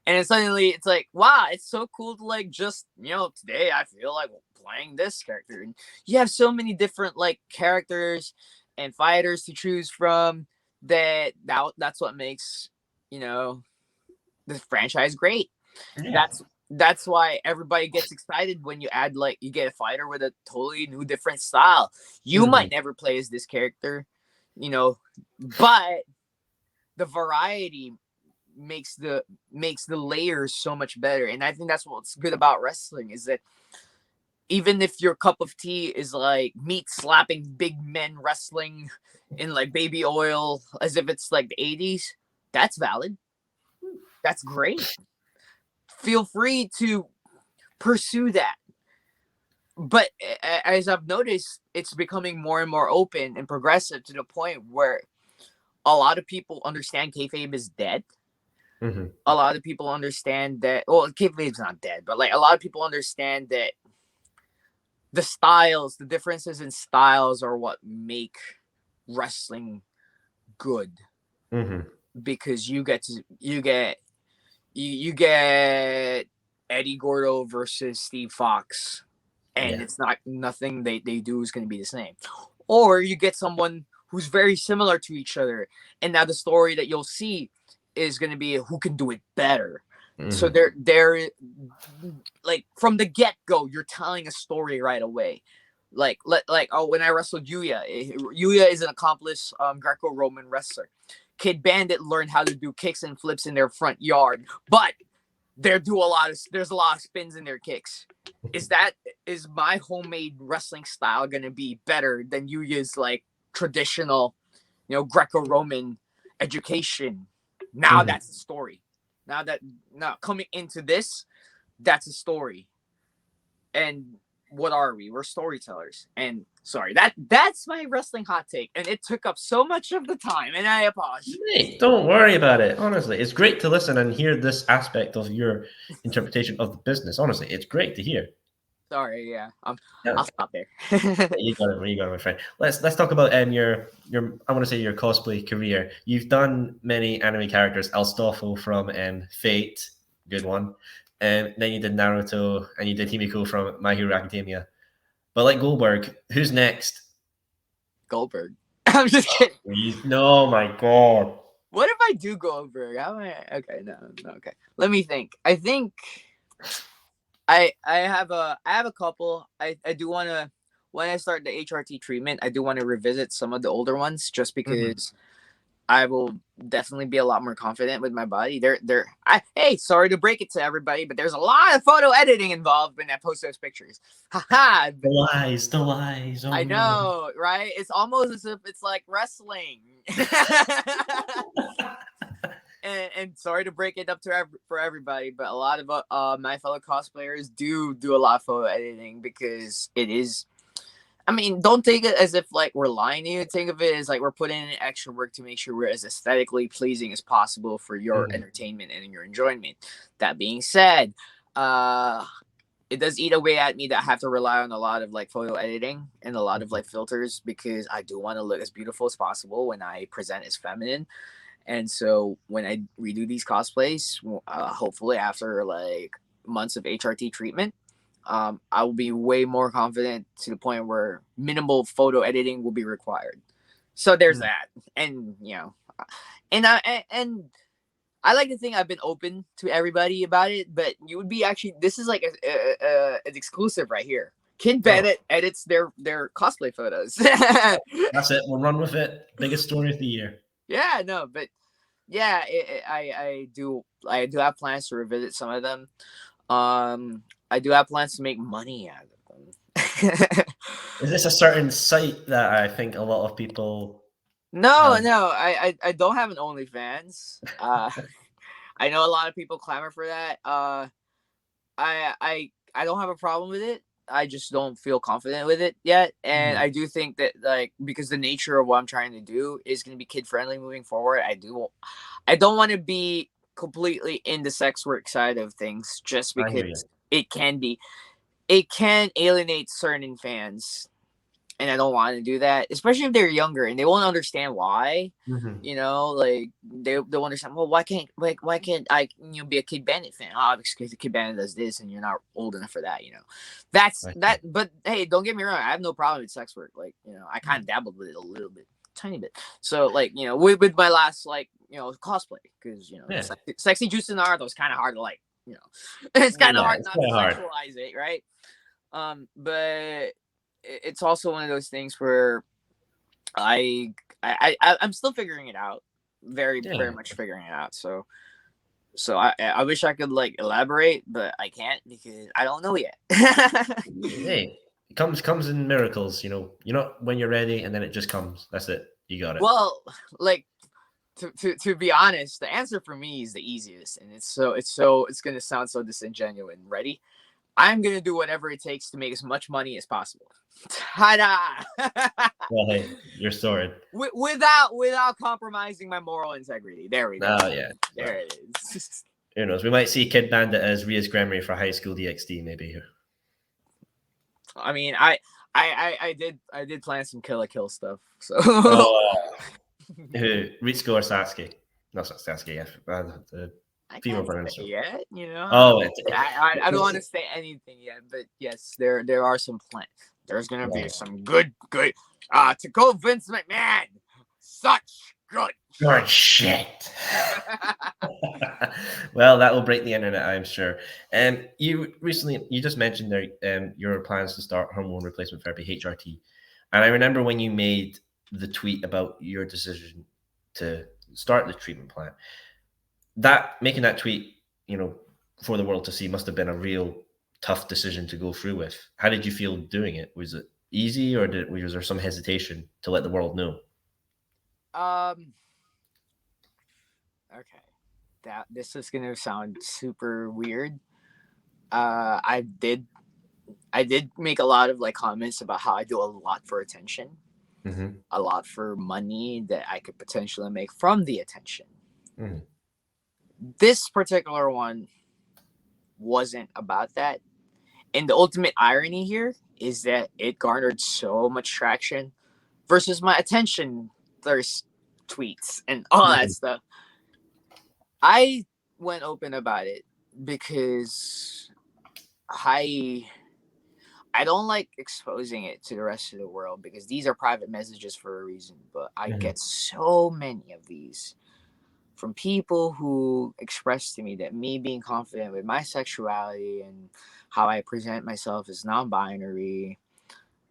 Speaker 2: And then suddenly it's like, wow, it's so cool to like just today I feel like playing this character, and you have so many different like characters and fighters to choose from. That's what makes the franchise great.
Speaker 1: Yeah.
Speaker 2: That's why everybody gets excited when you add like you get a fighter with a totally new different style. You
Speaker 1: Mhm.
Speaker 2: might never play as this character, but the variety makes the layers so much better. And I think that's what's good about wrestling, is that even if your cup of tea is like meat slapping big men wrestling in like baby oil as if it's like the 80s, that's valid. That's great. Feel free to pursue that. But as I've noticed, it's becoming more and more open and progressive to the point where a lot of people understand kayfabe is dead.
Speaker 1: Mm-hmm.
Speaker 2: A lot of people understand that. Well, kayfabe's not dead, but like a lot of people understand that the differences in styles are what make wrestling good,
Speaker 1: Mm-hmm.
Speaker 2: because you get Eddie Gordo versus Steve Fox, and
Speaker 1: Yeah.
Speaker 2: it's not nothing they do is going to be the same. Or you get someone who's very similar to each other, and now the story that you'll see is going to be who can do it better. So
Speaker 1: Mm-hmm.
Speaker 2: they're like from the get go, you're telling a story right away. When I wrestled Yuya, Yuya is an accomplished Greco-Roman wrestler. KiddBandit learned how to do kicks and flips in their front yard, but there's a lot of spins in their kicks. Is my homemade wrestling style gonna be better than Yuya's like traditional, Greco-Roman education? Now
Speaker 1: Mm-hmm.
Speaker 2: that's the story. Now coming into this, that's a story. And what are we? We're storytellers. And sorry, that's my wrestling hot take, and it took up so much of the time, and I apologize.
Speaker 1: Hey, don't worry about it. Honestly, it's great to listen and hear this aspect of your interpretation of the business. Honestly, it's great to hear.
Speaker 2: Sorry, yeah.
Speaker 1: Yeah,
Speaker 2: I'll stop there.
Speaker 1: you got it. You got it, my friend. Let's talk about your I want to say your cosplay career. You've done many anime characters. Alstofo from Fate, good one. And then you did Naruto, and you did Himiko from My Hero Academia. But like Goldberg, who's next?
Speaker 2: Goldberg. I'm just kidding.
Speaker 1: No, my God.
Speaker 2: What if I do Goldberg? How am I? Okay, no, okay. Let me think. I think I have a couple. I do want to, when I start the HRT treatment, I do want to revisit some of the older ones, just because I will definitely be a lot more confident with my body. Hey, sorry to break it to everybody, but there's a lot of photo editing involved when I post those pictures. Haha.
Speaker 1: The lies. Oh
Speaker 2: I
Speaker 1: no.
Speaker 2: know, right? It's almost as if it's like wrestling. And sorry to break it up for everybody, but a lot of my fellow cosplayers do a lot of photo editing, because it is. I mean, don't take it as if like we're lying to you. Think of it as like we're putting in extra work to make sure we're as aesthetically pleasing as possible for your entertainment and your enjoyment. That being said, it does eat away at me that I have to rely on a lot of like photo editing and a lot of like filters, because I do want to look as beautiful as possible when I present as feminine. And so when I redo these cosplays, hopefully after like months of HRT treatment, I will be way more confident to the point where minimal photo editing will be required. So there's that. And and I like to think I've been open to everybody about it, but you would be actually, this is like an exclusive right here. KiddBandit edits their cosplay photos.
Speaker 1: That's it. We'll run with it. Biggest story of the year.
Speaker 2: Yeah, no, but yeah, I do have plans to revisit some of them. I do have plans to make money out of them.
Speaker 1: Is this a certain site that I think a lot of people?
Speaker 2: No, I don't have an OnlyFans. I know a lot of people clamor for that. I don't have a problem with it. I just don't feel confident with it yet. And I do think that, like, because the nature of what I'm trying to do is going to be kid friendly moving forward, I don't want to be completely in the sex work side of things, just because it can alienate certain fans. And I don't want to do that, especially if they're younger and they won't understand why. Like they'll understand. Well, why can't I be a KiddBandit fan? Oh, because the KiddBandit does this, and you're not old enough for that. That's that. But hey, don't get me wrong. I have no problem with sex work. Like I kind of dabbled with it a little bit, tiny bit. So like with my last cosplay, because sexy juice in Naruto is kind of hard to like. It's kind of hard not to sexualize it, right? But it's also one of those things where I'm still figuring it out, very much figuring it out. So I wish I could like elaborate, but I can't because I don't know yet.
Speaker 1: Hey, it comes in miracles. When you're ready, and then it just comes. That's it. You got it.
Speaker 2: Well, like to be honest, the answer for me is the easiest, and it's gonna sound so disingenuous. Ready? I'm gonna do whatever it takes to make as much money as possible. Ta-da!
Speaker 1: Well, hey, you're sorted.
Speaker 2: without compromising my moral integrity. There we go.
Speaker 1: Oh yeah.
Speaker 2: There
Speaker 1: Well,
Speaker 2: it is.
Speaker 1: who knows? We might see KiddBandit as Ria's Gremory for High School DxD, maybe.
Speaker 2: I mean, I did plan some kill stuff. So
Speaker 1: Ritsuko or Sasuke? No, it's not Sasuke. Yeah. The
Speaker 2: I
Speaker 1: female
Speaker 2: can't
Speaker 1: pronouncer.
Speaker 2: say yet.
Speaker 1: Oh,
Speaker 2: I don't want to say anything yet, but yes, there are some plans. There's gonna be some good. To go Vince McMahon, such good
Speaker 1: shit. Well, that will break the internet, I'm sure. You just mentioned there your plans to start hormone replacement therapy, HRT, and I remember when you made the tweet about your decision to start the treatment plan. Making that tweet, for the world to see, must have been a real tough decision to go through with. How did you feel doing it? Was it easy, or was there some hesitation to let the world know?
Speaker 2: Okay. This is gonna sound super weird. I did make a lot of comments about how I do a lot for attention, a lot for money that I could potentially make from the attention. This particular one wasn't about that. And the ultimate irony here is that it garnered so much traction versus my attention thirst tweets and all that stuff. I went open about it because I don't like exposing it to the rest of the world because these are private messages for a reason. But I get so many of these from people who express to me that me being confident with my sexuality and how I present myself as non-binary.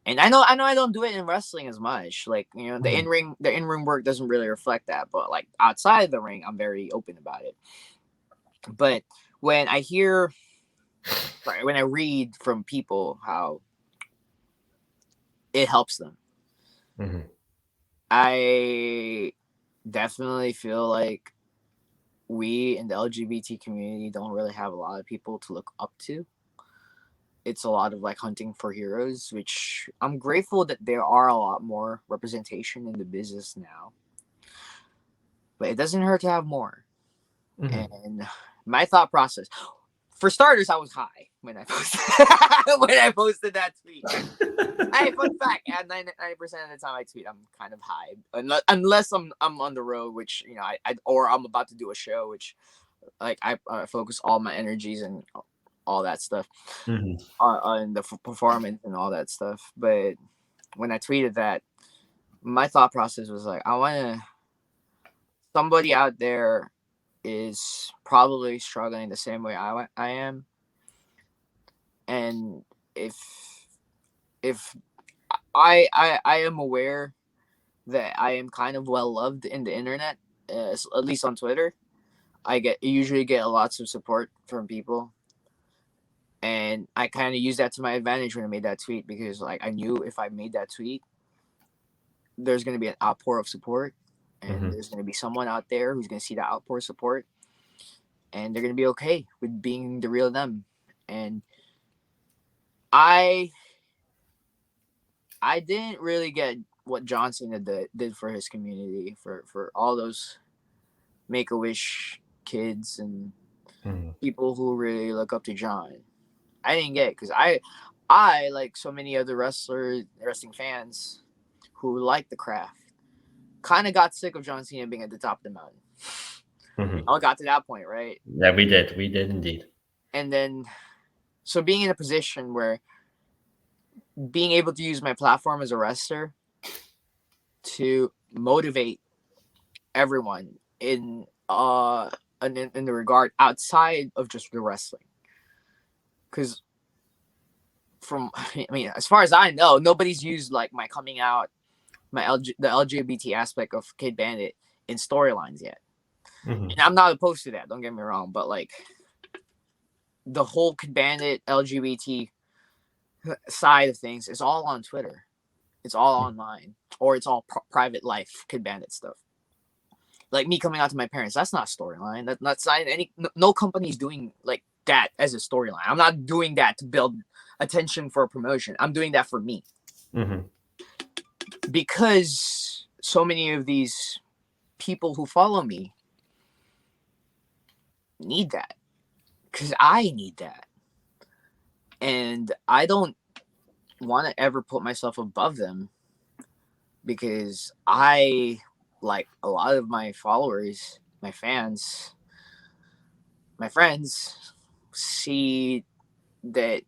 Speaker 2: And I know I don't do it in wrestling as much. The in-ring work doesn't really reflect that. But outside the ring, I'm very open about it. But when I read from people how it helps them, I definitely feel like we in the LGBT community don't really have a lot of people to look up to. It's a lot of hunting for heroes, which I'm grateful that there are a lot more representation in the business now. But it doesn't hurt to have more. And my thought process, for starters, I was high when I posted that tweet. Hey, fun fact: at 90% of the time I tweet, I'm kind of high, unless I'm on the road, which or I'm about to do a show, which I focus all my energies and all that stuff on the performance and all that stuff. But when I tweeted that, my thought process was I want to. Somebody out there is probably struggling the same way I am, and if I am aware that I am kind of well loved in the internet, at least on Twitter, I usually get lots of support from people, and I kind of use that to my advantage when I made that tweet because I knew if I made that tweet, there's going to be an outpour of support, and there's going to be someone out there who's going to see that outpour of support, and they're going to be okay with being the real them. And I didn't really get what John Cena did for his community, for all those Make-A-Wish kids and people who really look up to John. I didn't get it because I like so many other wrestling fans who like the craft, kind of got sick of John Cena being at the top of the mountain. We all got to that point, right?
Speaker 1: Yeah, we did indeed.
Speaker 2: And then, so being in a position where being able to use my platform as a wrestler to motivate everyone in the regard outside of just the wrestling, because as far as I know, nobody's used my coming out, the LGBT aspect of KiddBandit in storylines yet. And I'm not opposed to that, don't get me wrong, but the whole KiddBandit LGBT side of things is all on Twitter. It's all online, or it's all private life KiddBandit stuff. Me coming out to my parents, that's not a storyline. That's not any. No company's doing that as a storyline. I'm not doing that to build attention for a promotion. I'm doing that for me.
Speaker 1: Mm-hmm.
Speaker 2: Because so many of these people who follow me need that. Because I need that. And I don't want to ever put myself above them, because I, like a lot of my followers, my fans, my friends, see that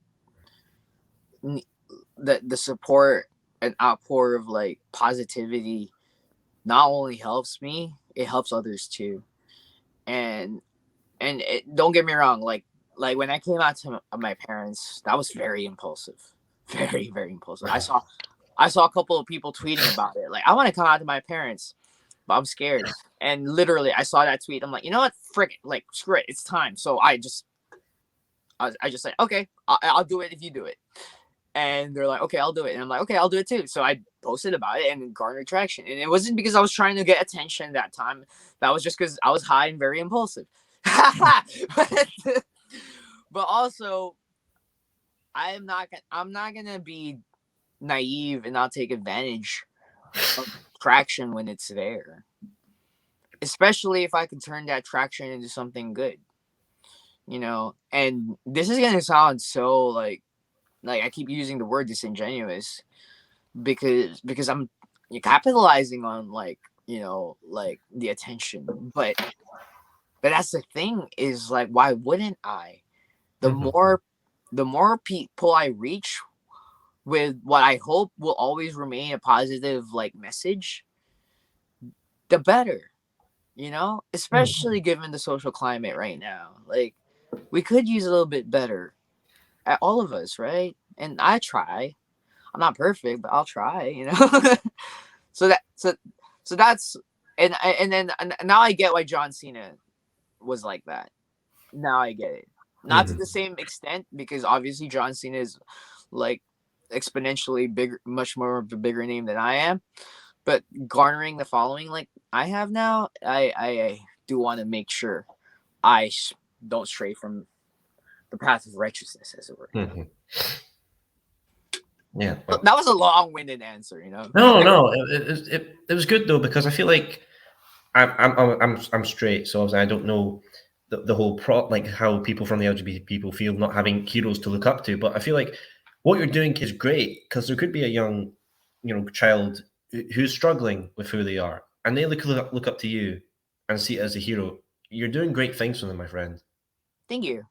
Speaker 2: the support and outpour of like positivity not only helps me, it helps others too. And don't get me wrong, like when I came out to my parents, that was very impulsive, very very impulsive. I saw a couple of people tweeting about it, like, I want to come out to my parents, but I'm scared. And literally, I saw that tweet. I'm like, you know what, frick it, like screw it, it's time. So I just said, okay, I'll do it if you do it. And they're like, okay, I'll do it. And I'm like, okay, I'll do it too. So I posted about it and garnered traction. And it wasn't because I was trying to get attention that time. That was just because I was high and very impulsive. But also, I'm not gonna be naive and not take advantage of traction when it's there. Especially if I can turn that traction into something good. And this is gonna sound so like I keep using the word disingenuous, because I'm capitalizing on like the attention, but that's the thing, is like, why wouldn't I? The more people I reach with what I hope will always remain a positive like message, the better, especially given the social climate right now. Like, we could use a little bit better, all of us, right? And I try. I'm not perfect, but I'll try. So that's and then now I get why John Cena was like that. Now I get it. Not to the same extent, because obviously John Cena is like exponentially bigger, much more of a bigger name than I am. But garnering the following like I have now, I do want to make sure I don't stray from the path of righteousness, as it were.
Speaker 1: Yeah,
Speaker 2: well, that was a long-winded answer,
Speaker 1: No, it was good though, because I feel like I'm straight, so obviously I don't know the whole like how people from the LGBT people feel not having heroes to look up to. But I feel like what you're doing is great, because there could be a young, child who's struggling with who they are, and they look up to you and see it as a hero. You're doing great things for them, my friend.
Speaker 2: Thank you.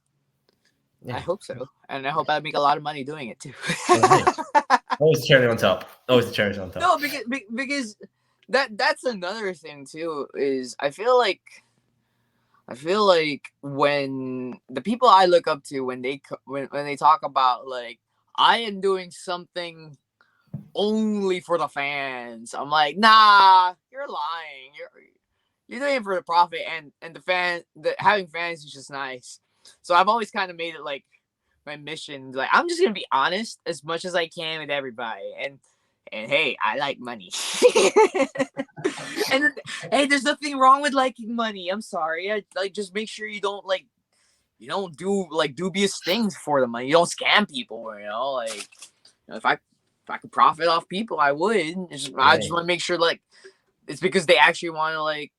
Speaker 1: Yeah.
Speaker 2: I hope so, and I hope I make a lot of money doing it too.
Speaker 1: Always the cherry on top. Always the cherry on top.
Speaker 2: No, because that's another thing too. Is I feel like when the people I look up to, when they talk about like, I am doing something only for the fans, I'm like, nah, you're lying. You're doing it for the profit, and having fans is just nice. So I've always kind of made it like my mission, like, I'm just gonna be honest as much as I can with everybody, and hey, I like money. And hey, there's nothing wrong with liking money. I'm sorry. Just make sure you don't do like dubious things for the money. You don't scam people, like, if I could profit off people, I would. I just want to make sure like it's because they actually want to like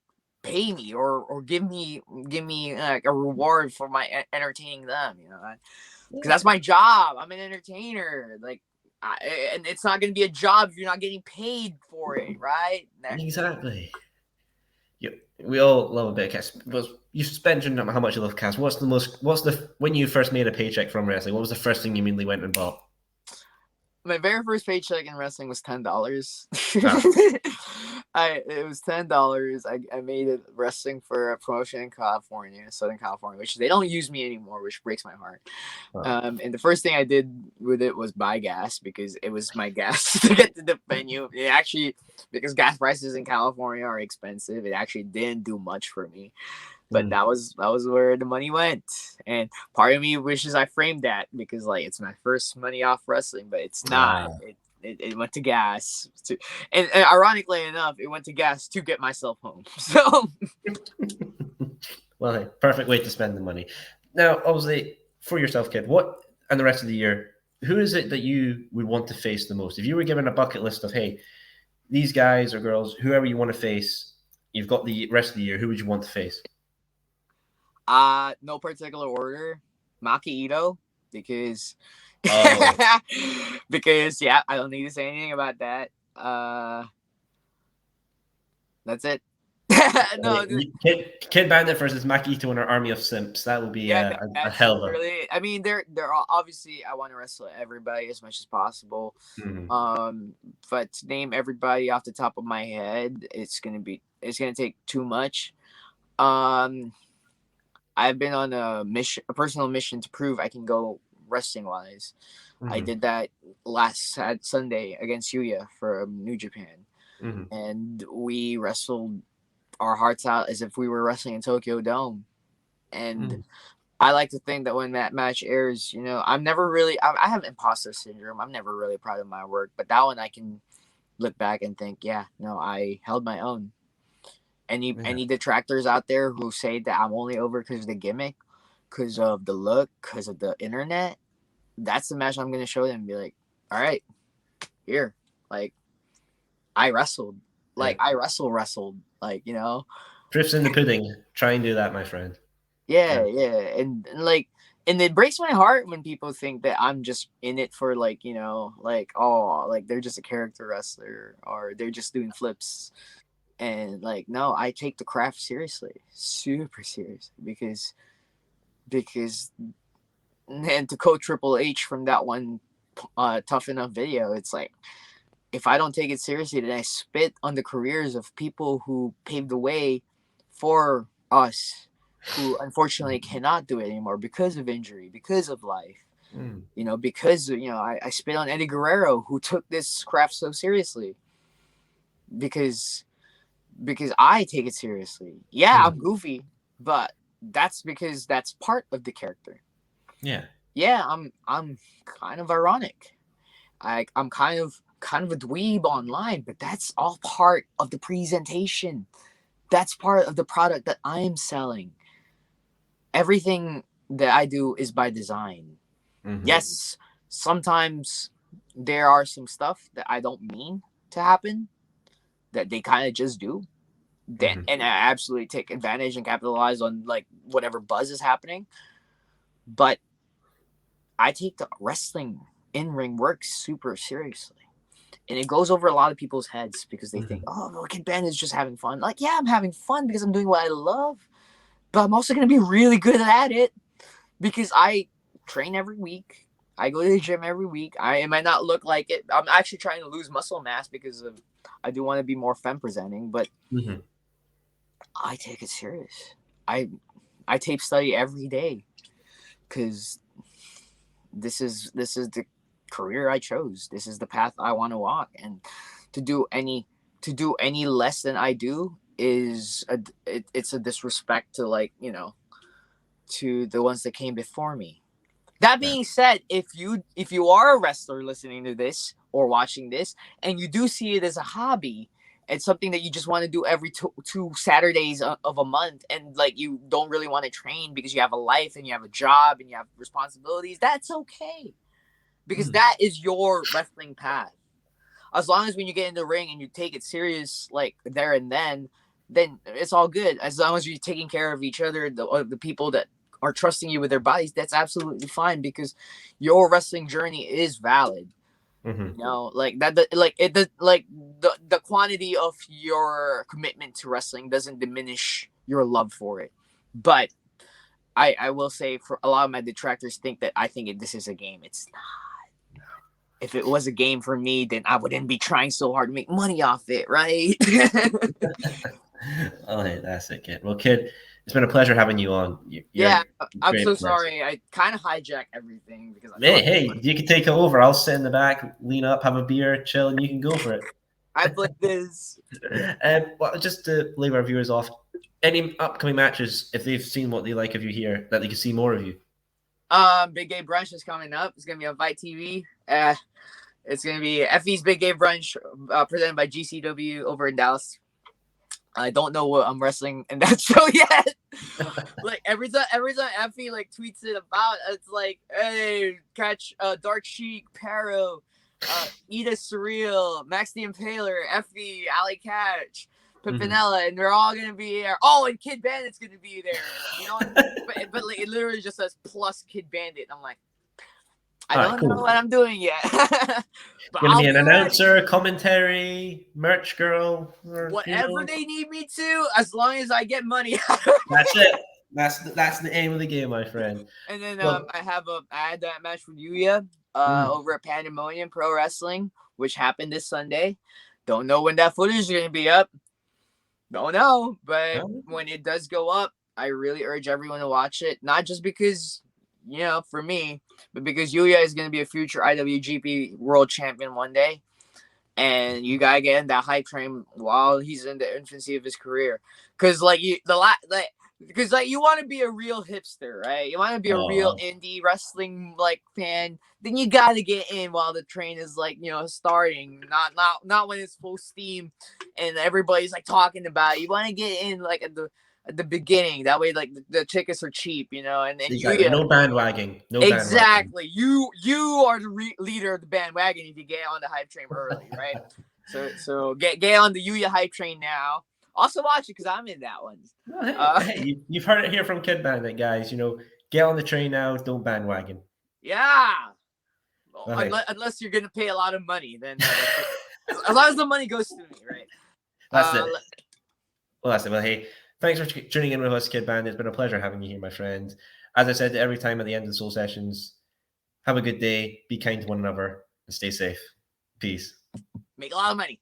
Speaker 2: pay me or give me like a reward for my entertaining them, because that's my job. I'm an entertainer, like, and it's not going to be a job if you're not getting paid for it, right?
Speaker 1: Exactly. We all love a bit of cash. But you mentioned how much you love cash. When you first made a paycheck from wrestling, what was the first thing you immediately went and bought?
Speaker 2: My very first paycheck in wrestling was $10. It was $10. I made it wrestling for a promotion in California, Southern California, which they don't use me anymore, which breaks my heart. And the first thing I did with it was buy gas, because it was my gas to get to the venue. It actually, because gas prices in California are expensive, it actually didn't do much for me. But that was where the money went. And part of me wishes I framed that, because like it's my first money off wrestling, but it's not. It went to gas. And ironically enough, it went to gas to get myself home. So
Speaker 1: well, perfect way to spend the money. Now, obviously, for yourself, Kid, what and the rest of the year, who is it that you would want to face the most? If you were given a bucket list of, hey, these guys or girls, whoever you want to face, you've got the rest of the year, who would you want to face?
Speaker 2: No particular order. Maki Ito, because
Speaker 1: Oh,
Speaker 2: because yeah, I don't need to say anything about that. That's it. No,
Speaker 1: KiddBandit versus Makito and our army of simps. That would be
Speaker 2: yeah,
Speaker 1: a
Speaker 2: that's
Speaker 1: hell of a.
Speaker 2: literally. I mean, they're all, obviously I want to wrestle everybody as much as possible.
Speaker 1: Mhm.
Speaker 2: But to name everybody off the top of my head, it's gonna take too much. Um, I've been on a personal mission to prove I can go wrestling wise. I
Speaker 1: Mhm.
Speaker 2: did that last Sunday against Yuya for New Japan,
Speaker 1: Mhm.
Speaker 2: and we wrestled our hearts out as if we were wrestling in Tokyo Dome. And
Speaker 1: Mhm.
Speaker 2: I like to think that when that match airs, I'm never really, I have imposter syndrome. I'm never really proud of my work, but that one I can look back and think, yeah, no, I held my own.
Speaker 1: Yeah.
Speaker 2: Any detractors out there who say that I'm only over because of the gimmick, because of the look, because of the internet, that's the match I'm going to show them and be like, all right, here, like I wrestled,
Speaker 1: Yeah.
Speaker 2: wrestled,
Speaker 1: Proof's in the pudding. Try and do that, my friend.
Speaker 2: yeah,
Speaker 1: Yeah.
Speaker 2: yeah, and it breaks my heart when people think that I'm just in it for oh, like they're just a character wrestler or they're just doing flips. And like, no, I take the craft seriously, super serious, because and to quote Triple H from that one Tough Enough video, it's like, if I don't take it seriously, then I spit on the careers of people who paved the way for us, who unfortunately cannot do it anymore because of injury, because of life.
Speaker 1: Mm.
Speaker 2: Because I spit on Eddie Guerrero, who took this craft so seriously, because I take it seriously. Yeah,
Speaker 1: Mm.
Speaker 2: I'm goofy, but that's because that's part of the character.
Speaker 1: Yeah.
Speaker 2: Yeah, I'm kind of ironic. I'm kind of a dweeb online, but that's all part of the presentation. That's part of the product that I'm selling. Everything that I do is by design.
Speaker 1: Mhm.
Speaker 2: Yes, sometimes there are some stuff that I don't mean to happen that they kind of just do. Then
Speaker 1: Mhm.
Speaker 2: and I absolutely take advantage and capitalize on like whatever buzz is happening. But I take the wrestling in-ring work super seriously. And it goes over a lot of people's heads because they think,
Speaker 1: Mhm.
Speaker 2: oh, well, KiddBandit is just having fun. Like, yeah, I'm having fun because I'm doing what I love, but I'm also going to be really good at it because I train every week. I go to the gym every week. It might not look like it. I'm actually trying to lose muscle mass because I do want to be more femme presenting, but
Speaker 1: Mhm.
Speaker 2: I take it serious. I I tape study every day because this is the career I chose. This is the path I want to walk, and to do any less than I do it's a disrespect to to the ones that came before me. That
Speaker 1: Yeah.
Speaker 2: being said, if you are a wrestler listening to this or watching this, and you do see it as a hobby, it's something that you just want to do every two Saturdays of a month, and like you don't really want to train because you have a life and you have a job and you have responsibilities. That's okay because
Speaker 1: Mhm.
Speaker 2: that is your wrestling path. As long as when you get in the ring and you take it serious, like there and then it's all good. As long as you're taking care of each other, the people that are trusting you with their bodies, that's absolutely fine because your wrestling journey is valid.
Speaker 1: Mhm.
Speaker 2: Like that, like it does, like the quantity of your commitment to wrestling doesn't diminish your love for it. But I will say, for a lot of my detractors think that I think this is a game. It's not. If it was a game for me, then I wouldn't be trying so hard to make money off it, right?
Speaker 1: Oh, hey, that's it, Kid. Well, Kid, it's been a pleasure having you on. You're
Speaker 2: Yeah, I'm
Speaker 1: great
Speaker 2: so
Speaker 1: at this.
Speaker 2: sorry. I kind of hijack everything because I feel
Speaker 1: Hey,
Speaker 2: like
Speaker 1: hey, you can take it over. I'll sit in the back, lean up, have a beer, chill, and you can go for it.
Speaker 2: I play this.
Speaker 1: Well, just to leave our viewers off, any upcoming matches, if they've seen what they like of you here, that they can see more of you.
Speaker 2: Big Gay Brunch is coming up. It's gonna be on Fight TV. It's gonna be FE's Big Gay Brunch, presented by GCW over in Dallas. I don't know what I'm wrestling in that show yet. Like every time Effie like tweets it about, it's like, hey, catch Dark Sheik, Paro, Ida Surreal, Max the Impaler, Effie, Alley Catch, Pimpinella, and they're all gonna be there. Oh, and KiddBandit's gonna be there. You know, but like, it literally just says plus KiddBandit. I'm like, I don't know what I'm doing yet. But
Speaker 1: Gonna
Speaker 2: I'll
Speaker 1: be an
Speaker 2: be
Speaker 1: announcer,
Speaker 2: ready.
Speaker 1: commentary, merch girl,
Speaker 2: Whatever they need me to, as long as I get money.
Speaker 1: That's it. That's the aim of the game, my friend.
Speaker 2: And then
Speaker 1: Well,
Speaker 2: I had that match with Yuya over at Pandemonium Pro Wrestling, which happened this Sunday. Don't know when that footage is gonna be up. Don't know, but when it does go up, I really urge everyone to watch it. Not just because, you know, for me, but because Yuya is gonna be a future IWGP World Champion one day, and you gotta get in that hype train while he's in the infancy of his career. Cause like you want to be a real hipster, right? You want to be a real indie wrestling like fan. Then you gotta get in while the train is like, you know, starting. Not when it's full steam and everybody's like talking about it. You want to get in like at the beginning. That way, like the tickets are cheap, you know. And
Speaker 1: exactly. No bandwagon.
Speaker 2: Exactly. You are the leader of the bandwagon if you get on the hype train early, right? So get on the Yuya hype train now. Also watch it because I'm in that one.
Speaker 1: Hey, you've heard it here from KiddBandit, guys. You know, get on the train now. Don't bandwagon.
Speaker 2: Yeah.
Speaker 1: Okay.
Speaker 2: Unless you're gonna pay a lot of money, then as long as the money goes to me, right?
Speaker 1: That's it. Well, that's it. Well, hey, thanks for tuning in with us, KiddBandit. It's been a pleasure having you here, my friend. As I said every time at the end of the Soul Sessions, have a good day, be kind to one another, and stay safe. Peace.
Speaker 2: Make a lot of money.